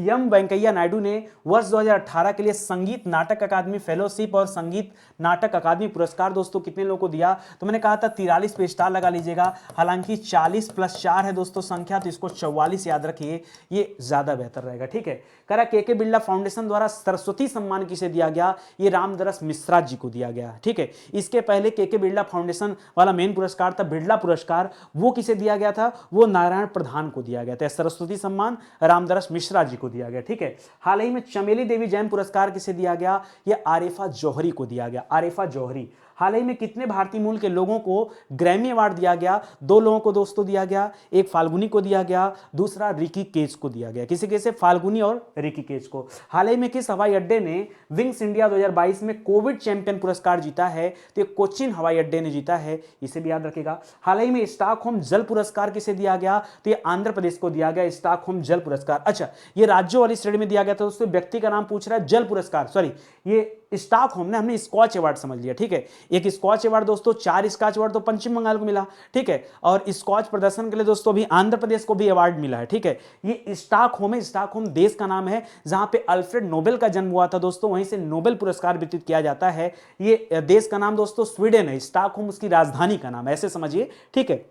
एम वेंकैया नायडू ने वर्ष 2018 के लिए संगीत नाटक अकादमी फेलोशिप और संगीत नाटक अकादमी पुरस्कार दोस्तों कितने लोगों को दिया? तो मैंने कहा था 43 पे स्टार लगा लीजिएगा, हालांकि 40 + 4 है दोस्तों संख्या, तो इसको 44 याद रखिए, ये ज्यादा बेहतर रहेगा, ठीक है। करा के बिरला फाउंडेशन द्वारा सरस्वती सम्मान किसे दिया गया? ये रामदरस मिश्रा जी को दिया गया, ठीक है। इसके पहले के बिरला फाउंडेशन वाला मेन पुरस्कार था बिरला पुरस्कार, वो किसे दिया गया था? वो नारायण प्रधान को दिया गया था। सरस्वती सम्मान रामदरस मिश्रा जी को दिया गया, ठीक है। हाल ही में चमेली देवी जैन पुरस्कार किसे दिया गया? ये आरिफा जौहरी को दिया गया, आरिफा जौहरी। हाल ही में कितने भारतीय मूल के लोगों को ग्रैमी अवार्ड दिया गया? 2 लोगों को दोस्तों दिया गया, एक फाल्गुनी को दिया गया, दूसरा रिकी केज को दिया गया। किसे किसे? फाल्गुनी और रिकी केज को। हाल ही में किस हवाई अड्डे ने विंग्स इंडिया 2022 में कोविड चैंपियन पुरस्कार जीता है? तो ये कोचिन हवाई अड्डे ने जीता है, इसे भी याद रखेगा। हाल ही में स्टॉकहोम जल पुरस्कार किसे दिया गया? तो ये आंध्र प्रदेश को दिया गया, स्टॉकहोम जल पुरस्कार। अच्छा, ये राज्यों वाली श्रेणी में दिया गया था दोस्तों, व्यक्ति का नाम पूछ रहा है, जल पुरस्कार, सॉरी ये स्टॉकहोम ने, हमने स्कॉच अवार्ड समझ लिया, ठीक है। एक स्कॉच अवार्ड दोस्तों, 4 स्कॉच अवार्ड तो पश्चिम बंगाल को मिला, ठीक है, और स्कॉच प्रदर्शन के लिए दोस्तों भी आंध्र प्रदेश को भी अवार्ड मिला है, ठीक है। ये स्टॉकहोम है, स्टॉकहोम देश का नाम है जहां पे अल्फ्रेड नोबेल का जन्म हुआ था दोस्तों, वहीं से नोबेल पुरस्कार वितरित किया जाता है। ये देश का नाम दोस्तों स्वीडन है, स्टॉकहोम उसकी राजधानी का नाम है, ऐसे समझिए, ठीक है।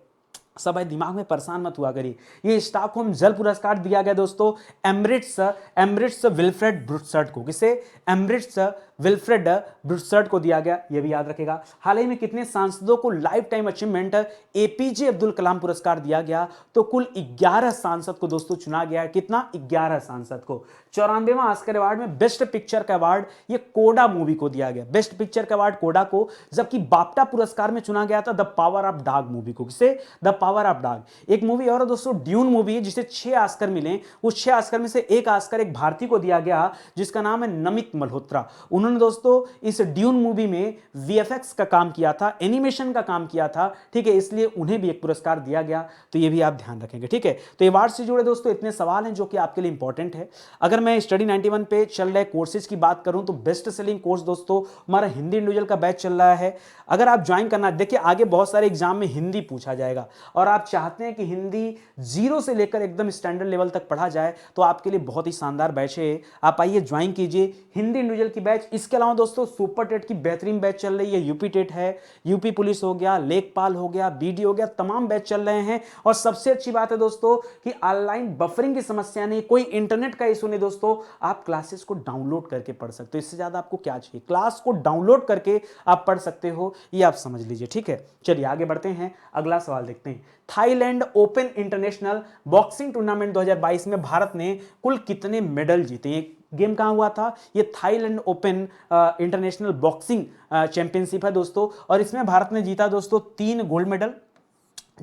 सब दिमाग में परेशान मत हुआ करिए। ये स्टॉकहोम जल पुरस्कार दिया गया दोस्तों एम्ब्रिट्स विल्फ्रेड ब्रुट्सर्ट को। किसे? एम्ब्रिट्स विल्फ्रेड ब्रुट्सर्ट को दिया गया, ये भी याद रखेगा। हाल ही में कितने सांसदों को lifetime achievement APJ Abdul Kalam पुरस्कार दिया गया? तो कुल 11 सांसद को दोस्तों चुना गया है। कितना? 11 सांसद को। 94वां ऑस्कर अवार्ड में बेस्ट पिक्चर का अवार्ड ये कोडा मूवी को दिया गया, बेस्ट पिक्चर का अवार्ड कोडा को। जबकि बाफ्टा पुरस्कार में चुना गया था the power of dog movie को। किसे? The power of dog. एक मूवी और है दोस्तों ड्यून मूवी है, जिसे 6 ऑस्कर मिले, उस 6 ऑस्कर में से एक ऑस्कर एक भारतीय को दिया गया जिसका नाम है नमित मल्होत्रा। उन्होंने दोस्तों इस ड्यून मूवी में वीएफएक्स का काम किया था, एनिमेशन का काम किया था, ठीक है, इसलिए उन्हें भी एक पुरस्कार दिया गया, तो ये भी आप ध्यान रखेंगे, ठीक है। तो अवार्ड से जुड़े दोस्तों इतने सवाल हैं जो कि आपके लिए इंपॉर्टेंट है। अगर मैं स्टडी 91 पे चल रहे कोर्सेज की बात करूं तो बेस्ट सेलिंग कोर्स दोस्तों हमारा हिंदी इंडिविजुअल का बैच चल रहा है। अगर आप ज्वाइन करना, देखिए आगे बहुत सारे एग्जाम में हिंदी पूछा जाएगा और आप चाहते हैं कि हिंदी 0 से लेकर एकदम स्टैंडर्ड लेवल तक पढ़ा जाए, तो आपके लिए बहुत ही शानदार बैच है। आप आइए ज्वाइन कीजिए हिंदी इंडिविजुअल की बैच। इसके अलावा दोस्तों सुपर टेट की बेहतरीन बैच चल रही है, यूपी टेट है, यूपी पुलिस हो गया, लेखपाल हो गया, बीडी हो गया, तमाम बैच चल रहे हैं। और सबसे अच्छी बात है दोस्तों कि ऑनलाइन बफरिंग की समस्या नहीं, कोई इंटरनेट का इशू नहीं दोस्तों, आप क्लासेस को डाउनलोड करके पढ़ सकते हो। इससे ज्यादा आपको क्या चाहिए? क्लास को डाउनलोड करके आप पढ़ सकते हो, ये आप समझ लीजिए, ठीक है। चलिए आगे बढ़ते हैं, अगला सवाल देखते हैं। Thailand open international boxing tournament 2022 में भारत ने कुल कितने मेडल जीते? ये गेम कहां हुआ था? ये Thailand open international boxing championship है दोस्तों, और इसमें भारत ने जीता दोस्तों 3 गोल्ड मेडल,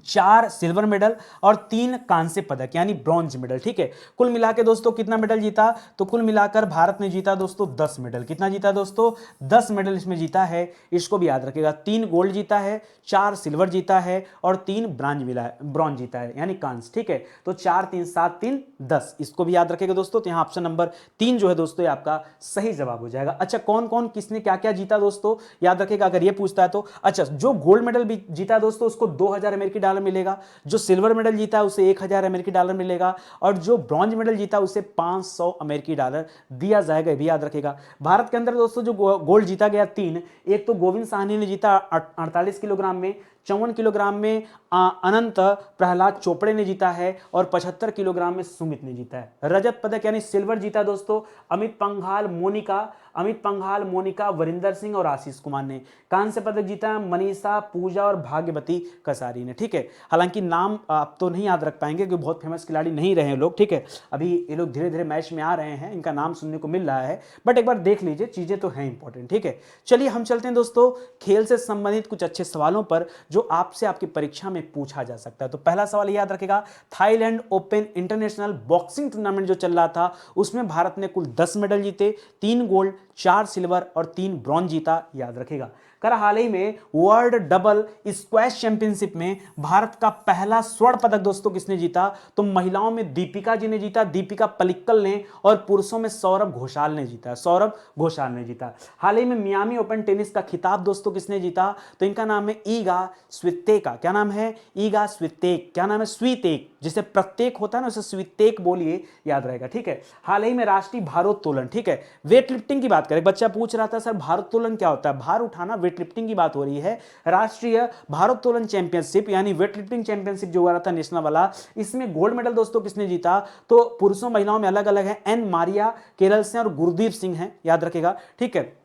4 सिल्वर मेडल और 3 कांस्य पदक यानी ब्रॉन्ज मेडल, ठीक है। कुल मिला के दोस्तों कितना मेडल जीता? तो कुल मिलाकर भारत ने जीता दोस्तों 10 मेडल। कितना जीता दोस्तों? 10 मेडल इसमें जीता है, इसको भी याद रखिएगा। 3 गोल्ड जीता है, 4 सिल्वर जीता है और 3 ब्रॉन्ज जीता है यानी कांस्य, ठीक है। तो 4 3 7 3 10, इसको भी याद रखिएगा दोस्तों। तो यहाँ ऑप्शन नंबर 3 जो है दोस्तों ये आपका सही जवाब हो जाएगा। अच्छा, कौन कौन किसने क्या क्या जीता दोस्तों याद रखिएगा, अगर ये पूछता है तो। अच्छा, जो गोल्ड मेडल भी जीता दोस्तों उसको 2000 अमेरिकी अमेरिकी डॉलर मिलेगा, जो सिल्वर मेडल जीता उसे 1000 अमेरिकी डॉलर मिलेगा, और जो ब्रॉन्ज मेडल जीता उसे 500 अमेरिकी डॉलर दिया जाएगा, ये भी याद रखेगा। भारत के अंदर दोस्तों जो गोल्ड जीता गया 3, एक तो गोविंद साहनी ने जीता 48 किलोग्राम में, 54 किलोग्राम में अनंत प्रहलाद चोपड़े ने जीता है, और 75 किलोग्राम में सुमित ने जीता है। रजत पदक यानी सिल्वर जीता दोस्तों अमित पंघाल, मोनिका, वरिंदर सिंह और आशीष कुमार ने। कांस्य पदक जीता मनीषा, पूजा और भाग्यवती कसारी ने, ठीक है। हालांकि नाम आप तो नहीं याद रख पाएंगे क्योंकि बहुत फेमस खिलाड़ी नहीं रहे हैं लोग, ठीक है। अभी ये लोग धीरे धीरे मैच में आ रहे हैं, इनका नाम सुनने को मिल रहा है, बट एक बार देख लीजिए, चीजें तो हैं इंपॉर्टेंट, ठीक है। चलिए हम चलते हैं दोस्तों खेल से संबंधित कुछ अच्छे सवालों पर जो आपसे आपकी परीक्षा में पूछा जा सकता है। तो पहला सवाल याद रखेगा, Thailand open international boxing tournament जो चल रहा था उसमें भारत ने कुल 10 मेडल जीते, 3 गोल्ड, 4 सिल्वर और 3 ब्रॉन्ज जीता, याद रखेगा। कर हाल ही में वर्ल्ड डबल स्क्वैश चैंपियनशिप में भारत का पहला स्वर्ण पदक दोस्तों किसने जीता? तो महिलाओं में दीपिका जी ने जीता, दीपिका पल्लिक्कल ने, और पुरुषों में सौरभ घोषाल ने जीता। हाल ही में मियामी ओपन टेनिस का खिताब दोस्तों किसने जीता? तो इनका नाम है ईगा स्वितेक। क्या नाम है? ईगा स्वितेक। क्या नाम है? स्वीतेक, जिसे प्रत्येक होता है ना उसे स्वीतेक बोलिए, याद रहेगा, ठीक है। हाल ही में राष्ट्रीय भारोत्तोलन, ठीक है, वेट लिफ्टिंग की बात करें, बच्चा पूछ रहा था सर भारोत्तोलन क्या होता है? भार उठाना, वेट लिफ्टिंग की बात हो रही है। राष्ट्रीय भारोत्तोलन चैंपियनशिप यानी वेट लिफ्टिंग चैंपियनशिप जो हुआ रहा था नेशनल वाला, इसमें गोल्ड मेडल दोस्तों किसने जीता? तो पुरुषों महिलाओं में अलग अलग है, एन मारिया केरल से और गुरदीप सिंह हैं, याद रखेगा, ठीक है।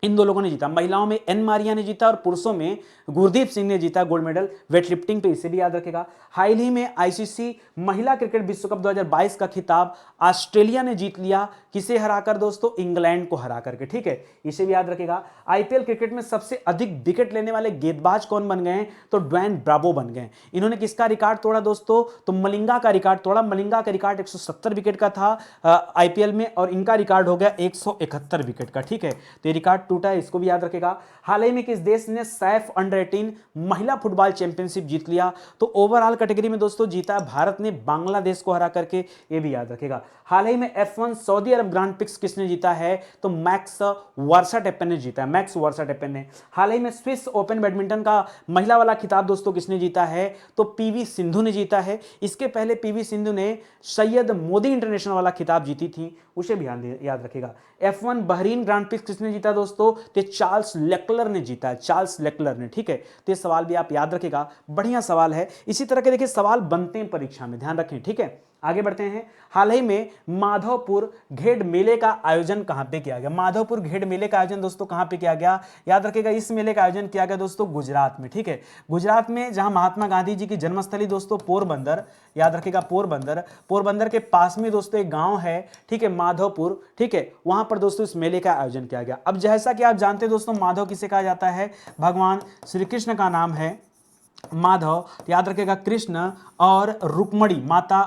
इन दो लोगों ने जीता, महिलाओं में एन मारिया ने जीता और पुरुषों में गुरदीप सिंह ने जीता गोल्ड मेडल वेट लिफ्टिंग पे, इसे भी याद रखेगा। हाल ही में आईसीसी महिला क्रिकेट विश्व कप 2022 का खिताब ऑस्ट्रेलिया ने जीत लिया, किसे हराकर दोस्तों? इंग्लैंड को हरा करके, ठीक है, इसे भी याद रखेगा। आईपीएल क्रिकेट में सबसे अधिक विकेट लेने वाले गेंदबाज कौन बन गए? तो ड्वेन ब्रावो बन गए। इन्होंने किसका रिकॉर्ड तोड़ा दोस्तों? तो मलिंगा का रिकॉर्ड तोड़ा। मलिंगा का रिकॉर्ड 170 विकेट का था आईपीएल में, और इनका रिकॉर्ड हो गया 171 विकेट का, ठीक है। तो ये रिकॉर्ड टूटा है, इसको भी याद रखेगा। हाल ही में किस देश ने सैफ अंडर-18 महिला फुटबॉल चैंपियनशिप जीत लिया? तो ओवरऑल कैटेगरी में दोस्तों जीता भारत ने बांग्लादेश को हरा करके, ये भी याद रखेगा। हाल ही में F1 सऊदी अरब ग्रांड प्रिक्स किसने जीता है? तो मैक्स वर्स्टैपेन ने जीता है, मैक्स वर्स्टैपेन ने। हाल ही में स्विस ओपन बैडमिंटन का महिला वाला खिताब दोस्तों किसने जीता है? तो पीवी सिंधु ने जीता है। इसके पहले पीवी सिंधु ने सैयद मोदी इंटरनेशनल वाला खिताब जीती थी, उसे भी याद रखेगा। F1 बहरीन ग्रांड प्रिक्स किसने जीता दोस्तों? तो चार्ल्स लेक्लर ने जीता है, चार्ल्स लेक्लर ने, ठीक है। तो ये सवाल भी आप याद रखेगा, बढ़िया सवाल है। इसी तरह के देखिए सवाल बनते हैं परीक्षा में, ध्यान रखें, ठीक है। आगे बढ़ते हैं। हाल ही में माधवपुर घेड़ मेले का आयोजन कहां पे किया गया? माधवपुर घेड़ मेले का आयोजन दोस्तों कहां पे किया गया? याद रखिएगा, इस मेले का आयोजन किया गया दोस्तों गुजरात में, ठीक है। गुजरात में जहां महात्मा गांधी जी की जन्मस्थली दोस्तों पोरबंदर, याद रखिएगा पोरबंदर के पास में दोस्तों एक गांव है, ठीक है, माधवपुर, ठीक है, वहां पर दोस्तों इस मेले का आयोजन किया गया। अब जैसा कि आप जानते हैं दोस्तों, माधव किसे कहा जाता है? भगवान श्री कृष्ण का नाम है माधव, याद रखेगा, कृष्ण और रुक्मणी, माता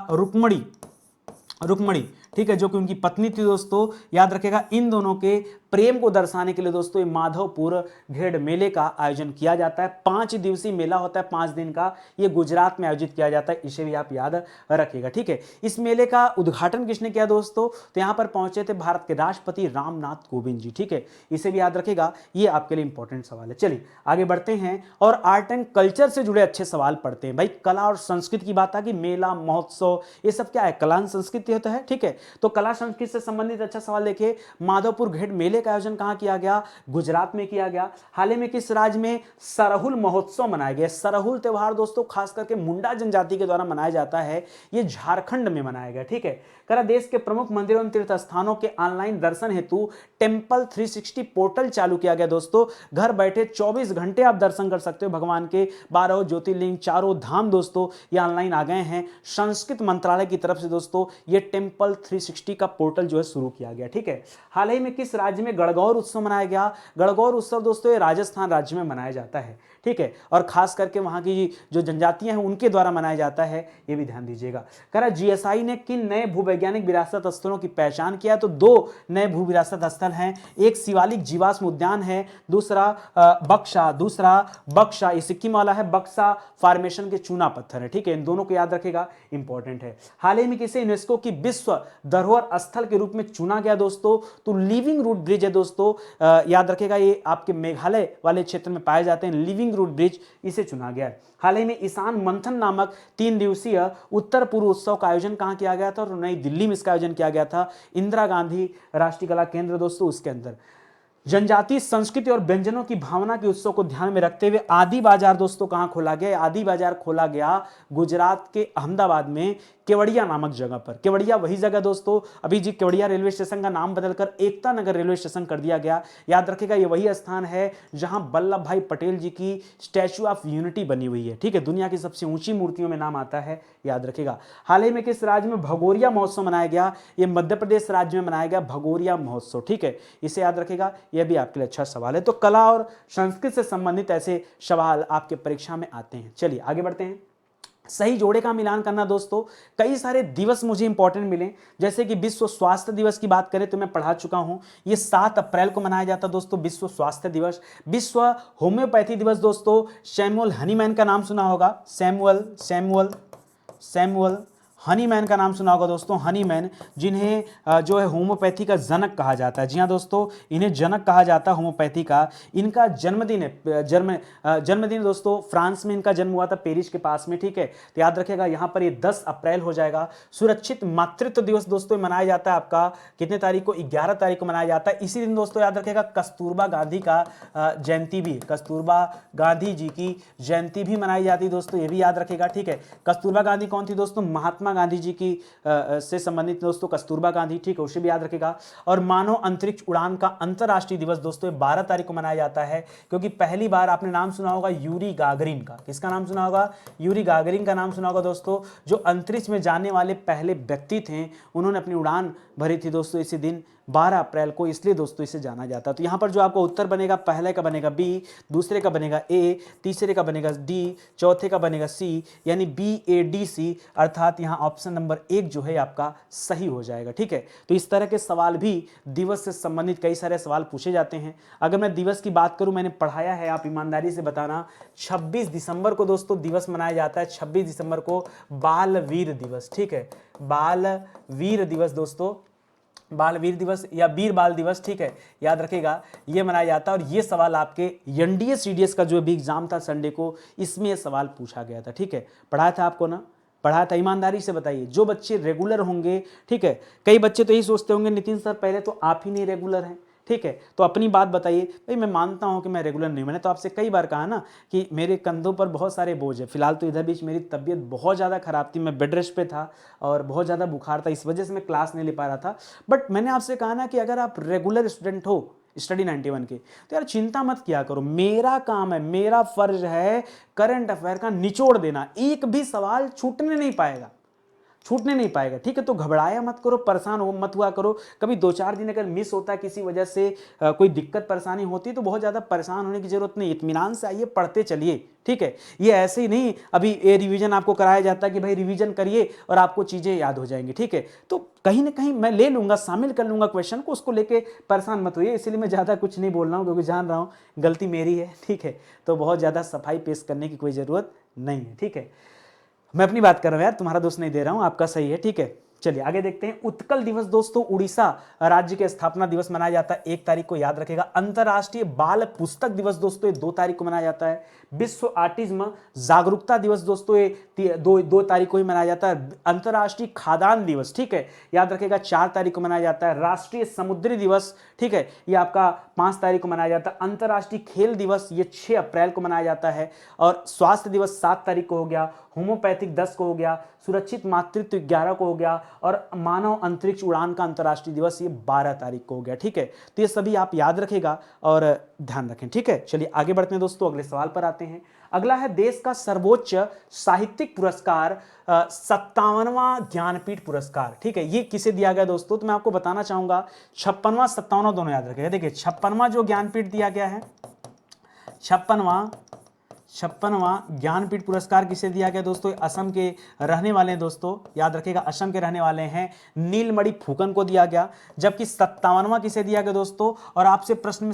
रुक्मणी, ठीक है, जो कि उनकी पत्नी थी दोस्तों, याद रखेगा। इन दोनों के प्रेम को दर्शाने के लिए दोस्तों ये माधवपुर घेड़ मेले का आयोजन किया जाता है। 5 दिवसीय मेला होता है, 5 दिन का, ये गुजरात में आयोजित किया जाता है, इसे भी आप याद रखिएगा, ठीक है। इस मेले का उद्घाटन किसने किया दोस्तों? तो यहाँ पर पहुंचे थे भारत के राष्ट्रपति रामनाथ कोविंद जी, ठीक है, इसे भी याद रखेगा, ये आपके लिए इंपॉर्टेंट सवाल है। चलिए आगे बढ़ते हैं और आर्ट एंड कल्चर से जुड़े अच्छे सवाल पढ़ते हैं। भाई कला और संस्कृति की बात आ कि मेला महोत्सव ये सब क्या है? कला और संस्कृति होता है, ठीक है। तो कला संस्कृति से संबंधित अच्छा सवाल देखिए, माधवपुर घेड़ मेले का आयोजन कहां किया गया? गुजरात में किया गया। हाल ही में किस राज्य में सरहुल महोत्सव मनाया गया? सरहुल त्योहार दोस्तों खास करके मुंडा जनजाति के द्वारा मनाया जाता है, ये झारखंड में मनाया गया, ठीक है। करा देश के प्रमुख मंदिरों एवं तीर्थ स्थानों के ऑनलाइन दर्शन हेतु टेंपल 360 पोर्टल चालू किया गया दोस्तों। घर बैठे 24 घंटे आप दर्शन कर सकते हो भगवान के 12 ज्योतिर्लिंग, चारों धाम दोस्तों ये ऑनलाइन आ गए हैं। संस्कृत मंत्रालय की तरफ से दोस्तों ये टेंपल 360 का पोर्टल जो है शुरू किया गया, ठीक है। हाल ही में किस राज्य में गणगौर उत्सव मनाया गया? गणगौर उत्सव दोस्तों ये राजस्थान राज्य में मनाया जाता है, ठीक है, और खास करके वहां की जो जनजातियां हैं उनके द्वारा मनाया जाता है, ये भी ध्यान दीजिएगा। करा जीएसआई ने किन नए भूवैज्ञानिक विरासत स्थलों की पहचान किया? तो 2 नए भू विरासत स्थल हैं, एक शिवालिक जीवाश्म उद्यान है, दूसरा बक्सा, ये सिक्किम वाला है, बक्सा फॉर्मेशन के चूना पत्थर है, ठीक है, इन दोनों को याद रखेगा, इंपॉर्टेंट है। हाल ही में किसे यूनेस्को की विश्व धरोहर स्थल के रूप में चुना गया दोस्तों? तो लिविंग रूट ब्रिज ब्रिज है दोस्तों, याद रखेगा ये आपके मेघालय वाले क्षेत्र में पाए जाते हैं, लिविंग रूट ब्रिज, इसे चुना गया है। हाल ही में ईशान मंथन नामक 3 दिवसीय उत्तर पूर्व उत्सव का आयोजन कहाँ किया गया था, और नई दिल्ली में इसका आयोजन किया गया था, इंदिरा गांधी राष्ट्रीय कला केंद्र दोस्तों उसके अंदर। जनजातीय संस्कृति और व्यंजनों की भावना के उत्सव को ध्यान में रखते हुए आदि बाजार दोस्तों कहां खोला गया, आदि बाजार खोला गया गुजरात के अहमदाबाद में केवड़िया नामक जगह पर। केवड़िया वही जगह दोस्तों, अभी जी केवड़िया रेलवे स्टेशन का नाम बदलकर एकता नगर रेलवे स्टेशन कर दिया गया। याद रखेगा ये वही स्थान है जहां वल्लभ भाई पटेल जी की स्टैच्यू ऑफ यूनिटी बनी हुई है, ठीक है, दुनिया की सबसे ऊंची मूर्तियों में नाम आता है, याद रखेगा। हाल ही में किस राज्य में भगोरिया महोत्सव मनाया गया, ये मध्य प्रदेश राज्य में मनाया गया भगोरिया महोत्सव, ठीक है, इसे याद रखेगा, यह भी आपके लिए अच्छा सवाल है। तो कला और संस्कृत से संबंधित ऐसे सवाल आपके परीक्षा में आते हैं। चलिए आगे बढ़ते हैं। सही जोड़े का मिलान करना दोस्तों, कई सारे दिवस मुझे इंपॉर्टेंट मिले, जैसे कि विश्व स्वास्थ्य दिवस की बात करें तो मैं पढ़ा चुका हूं, ये 7 अप्रैल को मनाया जाता है दोस्तों, विश्व स्वास्थ्य दिवस। विश्व होम्योपैथी दिवस दोस्तों, सैमुअल हनीमैन का नाम सुना होगा, सैमुअल हनीमैन का नाम सुना होगा दोस्तों, हनीमैन, जिन्हें जो है होम्योपैथी का जनक कहा जाता है। जी हाँ दोस्तों, इन्हें जनक कहा जाता है होम्योपैथी का। इनका जन्मदिन है, जन्मदिन दोस्तों, फ्रांस में इनका जन्म हुआ था, पेरिस के पास में, ठीक है, तो याद रखिएगा यहाँ पर ये 10 अप्रैल हो जाएगा। सुरक्षित मातृत्व दिवस दोस्तों मनाया जाता है आपका कितने तारीख को, 11 तारीख को मनाया जाता है। इसी दिन दोस्तों याद रखिएगा कस्तूरबा गांधी का जयंती भी, कस्तूरबा गांधी जी की जयंती भी मनाई जाती है दोस्तों, ये भी याद रखिएगा, ठीक है। कस्तूरबा गांधी कौन थी दोस्तों, महात्मा गांधी जी की से संबंधित दोस्तों कस्तूरबा गांधी, ठीक है, उसे भी याद रखेगा। और मानव अंतरिक्ष उड़ान का अंतरराष्ट्रीय दिवस दोस्तों 12 तारीख को मनाया जाता है, क्योंकि पहली बार आपने नाम सुना होगा यूरी गागरिन का, किसका नाम सुना होगा, यूरी गागरिन का नाम सुना होगा दोस्तों, जो अंतरिक्ष में जाने वाले पहले व्यक्ति थे, उन्होंने अपनी उड़ान भरी थी दोस्तों इसी दिन 12 अप्रैल को, इसलिए दोस्तों इसे जाना जाता है। तो यहाँ पर जो आपका उत्तर बनेगा, पहले का बनेगा बी, दूसरे का बनेगा ए, तीसरे का बनेगा डी, चौथे का बनेगा सी, यानी BADC, अर्थात यहाँ ऑप्शन नंबर 1 जो है आपका सही हो जाएगा, ठीक है। तो इस तरह के सवाल भी दिवस से संबंधित कई सारे सवाल पूछे जाते हैं। अगर मैं दिवस की बात करूं, मैंने पढ़ाया है, आप ईमानदारी से बताना, 26 दिसंबर को दोस्तों दिवस मनाया जाता है, 26 दिसंबर को बाल वीर दिवस, ठीक है, बाल वीर दिवस दोस्तों, बाल वीर दिवस या वीर बाल दिवस, ठीक है, याद रखेगा, ये मनाया जाता है। और ये सवाल आपके NDA CDS का जो भी एग्जाम था संडे को, इसमें ये सवाल पूछा गया था, ठीक है, पढ़ाया था आपको ना, पढ़ाया था, ईमानदारी से बताइए। जो बच्चे रेगुलर होंगे, ठीक है, कई बच्चे तो यही सोचते होंगे नितिन सर पहले तो आप ही नहीं रेगुलर हैं, ठीक है, तो अपनी बात बताइए। भाई मैं मानता हूं कि मैं रेगुलर नहीं, मैंने तो आपसे कई बार कहा ना कि मेरे कंधों पर बहुत सारे बोझ है। फिलहाल तो इधर बीच मेरी तबीयत बहुत ज़्यादा ख़राब थी, मैं बेड रेस्ट पे था और बहुत ज़्यादा बुखार था, इस वजह से मैं क्लास नहीं ले पा रहा था। बट मैंने आपसे कहा ना कि अगर आप रेगुलर स्टूडेंट हो स्टडी 91 के, तो यार चिंता मत किया करो, मेरा काम है, मेरा फर्ज है करंट अफेयर का निचोड़ देना, एक भी सवाल छूटने नहीं पाएगा, छूटने नहीं पाएगा, ठीक है। तो घबराया मत करो, परेशान हो मत हुआ करो। कभी 2-4 दिन अगर मिस होता है किसी वजह से, कोई दिक्कत परेशानी होती है, तो बहुत ज़्यादा परेशान होने की जरूरत नहीं, इत्मीनान से आइए, पढ़ते चलिए, ठीक है। ये ऐसे ही नहीं अभी ये रिवीजन आपको कराया जाता है कि भाई रिवीजन करिए और आपको चीज़ें याद हो जाएंगी, ठीक है। तो कहीं ना कहीं मैं ले लूँगा, शामिल कर लूँगा क्वेश्चन को, उसको लेके परेशान मत होइए। इसलिए मैं ज़्यादा कुछ नहीं बोल रहा हूँ, क्योंकि जान रहा हूँ गलती मेरी है, ठीक है। तो बहुत ज़्यादा सफाई पेश करने की कोई ज़रूरत नहीं है, ठीक है। मैं अपनी बात कर रहा हूं यार, तुम्हारा दोस्त नहीं दे रहा हूं, आपका सही है, ठीक है। चलिए आगे देखते हैं। उत्कल दिवस दोस्तों उड़ीसा राज्य के स्थापना दिवस मनाया जाता है, 1 तारीख को, याद रखेगा। अंतर्राष्ट्रीय बाल पुस्तक दिवस दोस्तों ये 2 तारीख को मनाया जाता है। विश्व ऑटिज्म जागरूकता दिवस दोस्तों ये 2 तारीख को ही मनाया जाता है। अंतर्राष्ट्रीय खाद्यान्न दिवस, ठीक है, याद रखेगा, 4 तारीख को मनाया जाता है। राष्ट्रीय समुद्री दिवस, ठीक है, ये आपका 5 तारीख को मनाया जाता है। अंतर्राष्ट्रीय खेल दिवस ये 6 अप्रैल को मनाया जाता है। और स्वास्थ्य दिवस 7 तारीख को हो गया, होम्योपैथिक 10 को हो गया, सुरक्षित मातृत्व 11 को हो गया, और मानव अंतरिक्ष उड़ान का अंतर्राष्ट्रीय दिवस ये 12 तारीख को हो गया, ठीक है। तो ये सभी आप याद रखेगा और ध्यान रखें, ठीक है। चलिए आगे बढ़ते हैं दोस्तों, अगले सवाल पर आते हैं। अगला है देश का सर्वोच्च साहित्यिक पुरस्कार 57वां ज्ञानपीठ पुरस्कार, ठीक है, ये किसे दिया गया दोस्तों, तो मैं आपको बताना चाहूंगा 56वां 57वां दोनों याद रखेगा। देखिए 56वां जो ज्ञानपीठ दिया गया है, 56वां ज्ञानपीठ पुरस्कार किसे दिया गया दोस्तों, असम के रहने वाले हैं दोस्तों, याद रखेगा, असम के रहने वाले हैं, नीलमणि फुकन को दिया गया। जबकि 57वां किसे दिया गया दोस्तों, और आपसे प्रश्न में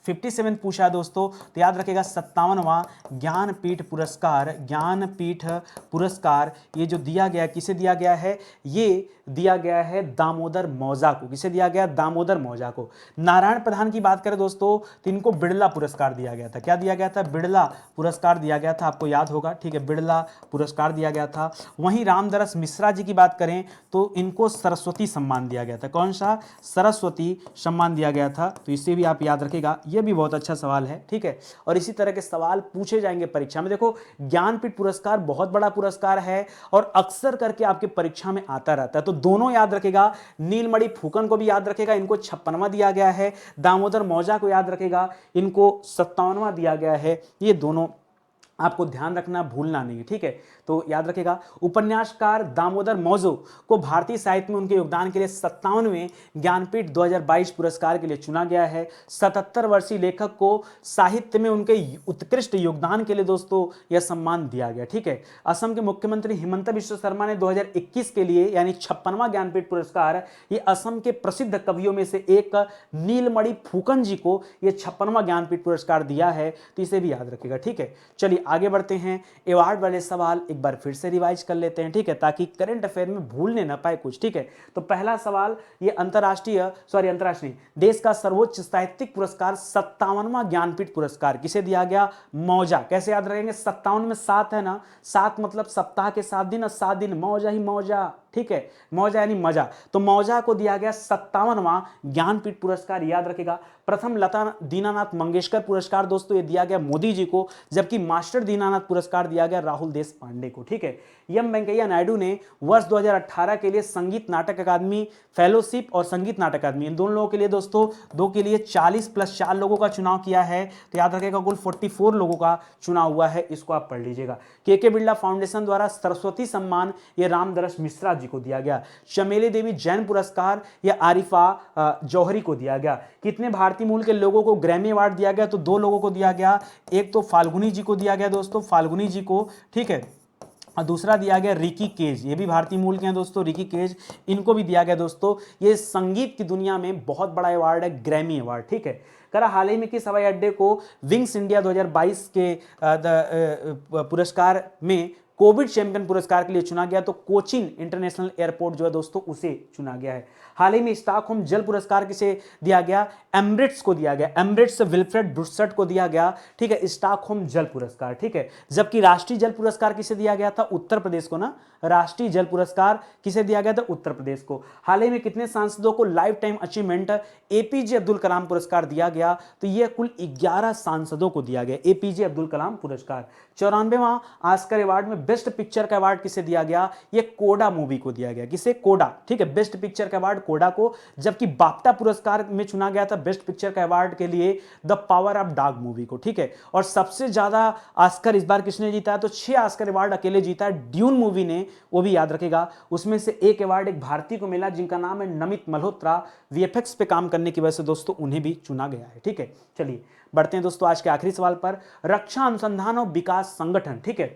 57 पूछा है दोस्तों, तो याद रखेगा 57वां ज्ञानपीठ पुरस्कार, ज्ञानपीठ पुरस्कार ये जो दिया गया, किसे दिया गया है, ये दिया गया है दामोदर मौजा को। किसे दिया गया, दामोदर मौजा को। नारायण प्रधान की बात करें दोस्तों, तो इनको बिड़ला पुरस्कार दिया गया था। क्या दिया गया था, बिड़ला पुरस्कार दिया गया था, आपको याद होगा, ठीक है, बिड़ला पुरस्कार दिया गया था। वहीं रामदरस मिश्रा जी की बात करें तो इनको सरस्वती सम्मान दिया गया था। कौन सा, सरस्वती सम्मान दिया गया था, तो इसे भी आप याद रखेगा, यह भी बहुत अच्छा सवाल है, ठीक है। और इसी तरह के सवाल पूछे जाएंगे परीक्षा में। देखो, ज्ञानपीठ पुरस्कार बहुत बड़ा पुरस्कार है और अक्सर करके आपके परीक्षा में आता रहता है, तो दोनों याद रखेगा। नीलमणि फूकन को भी याद रखेगा, इनको 56वां दिया गया है। दामोदर मौजा को याद रखेगा, इनको 57वां दिया गया है। ये दोनों आपको ध्यान रखना, भूलना नहीं है, ठीक है। तो याद रखेगा, उपन्यासकार दामोदर मौजो को भारतीय साहित्य में उनके योगदान के लिए 57वें ज्ञानपीठ 2022 पुरस्कार के लिए चुना गया है। 77 वर्षीय लेखक को साहित्य में उनके उत्कृष्ट योगदान के लिए दोस्तों यह सम्मान दिया गया, ठीक है। असम के मुख्यमंत्री हिमंता बिश्व शर्मा ने 2021 के लिए यानी 56वां ज्ञानपीठ पुरस्कार ये असम के प्रसिद्ध कवियों में से एक नीलमणि फूकन जी को यह 56वां ज्ञानपीठ पुरस्कार दिया है, तो इसे भी याद रखेगा, ठीक है। चलिए आगे बढ़ते हैं, अवार्ड वाले सवाल एक बार फिर से रिवाइज कर लेते हैं, ठीक है, ताकि करंट अफेयर में भूलने ना पाए कुछ, ठीक है। तो पहला सवाल, ये अंतरराष्ट्रीय देश का सर्वोच्च साहित्यिक पुरस्कार 57वां ज्ञानपीठ पुरस्कार किसे दिया गया, मौजा। कैसे याद रखेंगे, 57 में 7 है ना, 7 मतलब सप्ताह के 7 दिन और 7 दिन मौजा ही मौजा, ठीक है, मौजा यानी मजा। तो मौजा को दिया गया 57वां ज्ञानपीठ पुरस्कार, याद रखेगा। प्रथम लता दीनानाथ मंगेशकर पुरस्कार दोस्तों ये दिया गया मोदी जी को, जबकि मास्टर दीनानाथ पुरस्कार दिया गया राहुल देश पांडे को, ठीक है। एम वेंकैया नायडू ने वर्ष 2018 के लिए संगीत नाटक अकादमी फेलोशिप और संगीत नाटक अकादमी, इन दोनों लोगों के लिए दोस्तों, दो के लिए 40+4 लोगों का चुनाव किया है, तो याद रखेगा कुल 44 लोगों का चुनाव हुआ है, इसको आप पढ़ लीजिएगा। के बिरला फाउंडेशन द्वारा सरस्वती सम्मान ये रामदरस मिश्रा जी को दिया गया। चमेली देवी जैन पुरस्कार यह आरिफा जौहरी को दिया गया। कितने भारतीय मूल के लोगों को ग्रैमी अवार्ड दिया गया, तो 2 लोगों को दिया गया। एक तो फाल्गुनी जी को दिया गया दोस्तों, फाल्गुनी जी को, ठीक है, और दूसरा दिया गया रिकी केज, ये भी भारतीय मूल के हैं दोस्तों, रिकी केज, इनको भी दिया गया दोस्तों। ये संगीत की दुनिया में बहुत बड़ा अवार्ड है, ग्रैमी अवार्ड, ठीक है। करा हाल ही में किस हवाई अड्डे को विंग्स इंडिया 2022 के पुरस्कार में कोविड चैंपियन पुरस्कार के लिए चुना गया, तो कोचिन इंटरनेशनल एयरपोर्ट जो है दोस्तों उसे चुना गया है। हाल ही में स्टॉकहोम जल पुरस्कार किसे दिया गया, एमरेट्स को दिया गया, एमरेट्स विल्फ्रेड ब्रुसट को दिया गया, ठीक है, स्टॉकहोम जल पुरस्कार, ठीक है। जबकि राष्ट्रीय जल पुरस्कार किसे दिया गया था, उत्तर प्रदेश को ना, राष्ट्रीय जल पुरस्कार किसे दिया गया था, उत्तर प्रदेश को। हाल ही में कितने सांसदों को lifetime achievement APJ Abdul Kalam पुरस्कार दिया गया, तो यह कुल 11 सांसदों को दिया गया एपीजे अब्दुल कलाम पुरस्कार। 94वां ऑस्कर अवार्ड में बेस्ट पिक्चर का अवार्ड किसे दिया गया, ये कोडा मूवी को दिया गया, किसे, कोडा, ठीक है, बेस्ट पिक्चर का अवार्ड कोडा को। जबकि बाफ्टा पुरस्कार में चुना गया था बेस्ट पिक्चर का अवार्ड के लिए the power of dog movie को, ठीक है। और सबसे ज्यादा ऑस्कर इस बार किसने जीता है, तो 6 ऑस्कर अवार्ड अकेले जीता है ड्यून मूवी ने, वो भी याद रखेगा। उसमें से एक अवार्ड एक भारतीय को मिला जिनका नाम है नमित मल्होत्रा, वीएफएक्स पे काम करने की वजह से दोस्तों उन्हें भी चुना गया है, ठीक है। चलिए बढ़ते हैं दोस्तों आज के आखिरी सवाल पर। रक्षा अनुसंधान और विकास संगठन, ठीक है,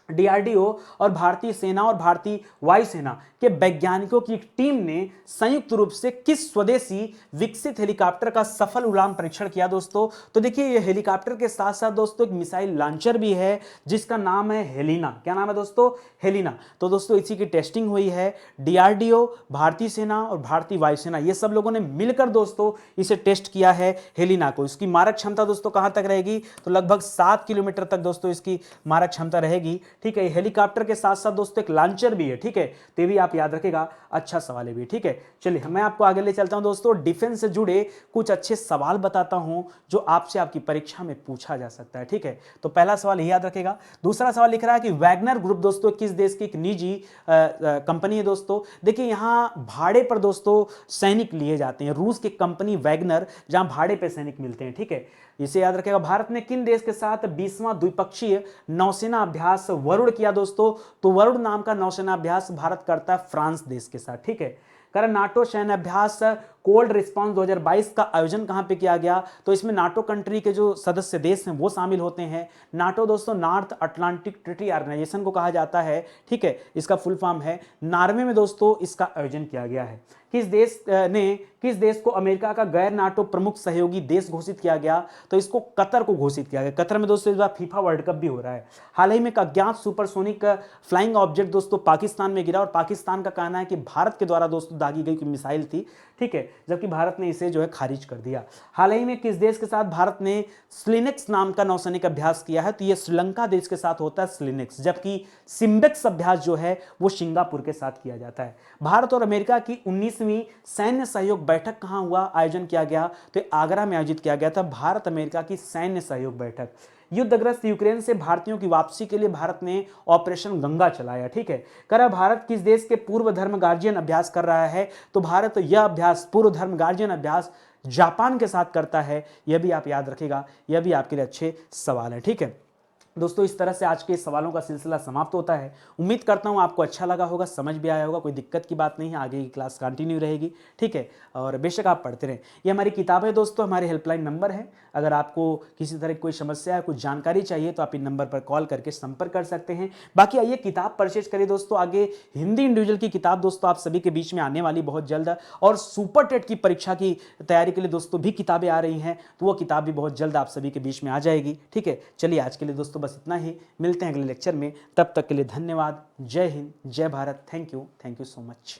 डीआरडीओ और भारतीय सेना और भारतीय वायुसेना के वैज्ञानिकों की एक टीम ने संयुक्त रूप से किस स्वदेशी विकसित हेलीकॉप्टर का सफल उड़ान परीक्षण किया दोस्तों, तो देखिए ये हेलीकॉप्टर के साथ साथ दोस्तों एक मिसाइल लॉन्चर भी है जिसका नाम है हेलिना। क्या नाम है दोस्तों, हेलिना। तो दोस्तों इसी की टेस्टिंग हुई है, डीआरडीओ, भारतीय सेना और भारतीय वायुसेना ये सब लोगों ने मिलकर दोस्तों इसे टेस्ट किया है हेलिना को। इसकी मारक क्षमता दोस्तों कहां तक रहेगी, तो लगभग 7 किलोमीटर तक दोस्तों इसकी मारक क्षमता रहेगी, ठीक है। हेलीकॉप्टर के साथ साथ दोस्तों एक लॉन्चर भी है, ठीक है, तो ये भी आप याद रखेगा, अच्छा सवाल है भी, ठीक है। चलिए मैं आपको आगे ले चलता हूं दोस्तों, डिफेंस से जुड़े कुछ अच्छे सवाल बताता हूं जो आपसे आपकी परीक्षा में पूछा जा सकता है, ठीक है। तो पहला सवाल ये याद रखेगा। दूसरा सवाल लिख रहा है कि वैगनर ग्रुप दोस्तों किस देश की एक निजी कंपनी है दोस्तों। देखिए यहां भाड़े पर दोस्तों सैनिक लिए जाते हैं, रूस की कंपनी वैगनर, जहां भाड़े पर सैनिक मिलते हैं, ठीक है, इसे याद रखेगा। भारत ने किन देश के साथ 20वां द्विपक्षीय नौसेना अभ्यास वरुण किया दोस्तों, तो वरुण नाम का नौसेना अभ्यास भारत करता है फ्रांस देश के साथ, ठीक है। कारण नाटो सैन्य अभ्यास कोल्ड रिस्पांस 2022 का आयोजन कहां पे किया गया, तो इसमें नाटो कंट्री के जो सदस्य देश हैं वो शामिल होते हैं। नाटो दोस्तों नॉर्थ अटलांटिक ट्रीटी ऑर्गेनाइजेशन को कहा जाता है, ठीक है, इसका फुल फॉर्म है। नॉर्वे में दोस्तों इसका आयोजन किया गया है। किस देश को अमेरिका का गैर नाटो प्रमुख सहयोगी देश घोषित किया गया, तो इसको कतर को घोषित किया गया। कतर में दोस्तों इस बार फीफा वर्ल्ड कप भी हो रहा है। हाल ही में एक अज्ञात सुपरसोनिक फ्लाइंग ऑब्जेक्ट दोस्तों पाकिस्तान में गिरा और पाकिस्तान का कहना है कि भारत के द्वारा दोस्तों दागी गई कोई मिसाइल थी, ठीक है, जबकि भारत ने इसे जो है खारिज कर दिया। हाल ही में किस देश के साथ भारत ने स्लिनेक्स नाम का नौसैनिक अभ्यास किया है, तो यह श्रीलंका देश के साथ होता है स्लिनेक्स, जबकि सिम्बेक्स अभ्यास जो है वो सिंगापुर के साथ किया जाता है। भारत और अमेरिका की 19वीं सैन्य सहयोग बैठक कहां हुआ, आयोजन किया गया, तो आगरा में आयोजित किया गया था भारत अमेरिका की सैन्य सहयोग बैठक। युद्धग्रस्त यूक्रेन से भारतीयों की वापसी के लिए भारत ने ऑपरेशन गंगा चलाया, ठीक है। करा भारत किस देश के पूर्व धर्म गार्जियन अभ्यास कर रहा है, तो भारत यह अभ्यास पूर्व धर्म गार्जियन अभ्यास जापान के साथ करता है। यह भी आप याद रखेगा, यह भी आपके लिए अच्छे सवाल है, ठीक है। दोस्तों इस तरह से आज के सवालों का सिलसिला समाप्त होता है। उम्मीद करता हूं आपको अच्छा लगा होगा, समझ भी आया होगा, कोई दिक्कत की बात नहीं है, आगे की क्लास कंटिन्यू रहेगी, ठीक है। और बेशक आप पढ़ते रहें। ये हमारी किताब है दोस्तों, हमारे हेल्पलाइन नंबर है। अगर आपको किसी तरह की कोई समस्या है, कुछ जानकारी चाहिए, तो आप इन नंबर पर कॉल करके संपर्क कर सकते हैं। बाकी आइए किताब परचेज करिए दोस्तों। आगे हिंदी इंडिविजुअल की किताब दोस्तों आप सभी के बीच में आने वाली बहुत जल्द, और सुपर टेट की परीक्षा की तैयारी के लिए दोस्तों भी किताबें आ रही हैं, तो वो किताब भी बहुत जल्द आप सभी के बीच में आ जाएगी, ठीक है। चलिए आज के लिए दोस्तों बस इतना ही, मिलते हैं अगले लेक्चर में, तब तक के लिए धन्यवाद। जय हिंद, जय Bharat, thank you so much.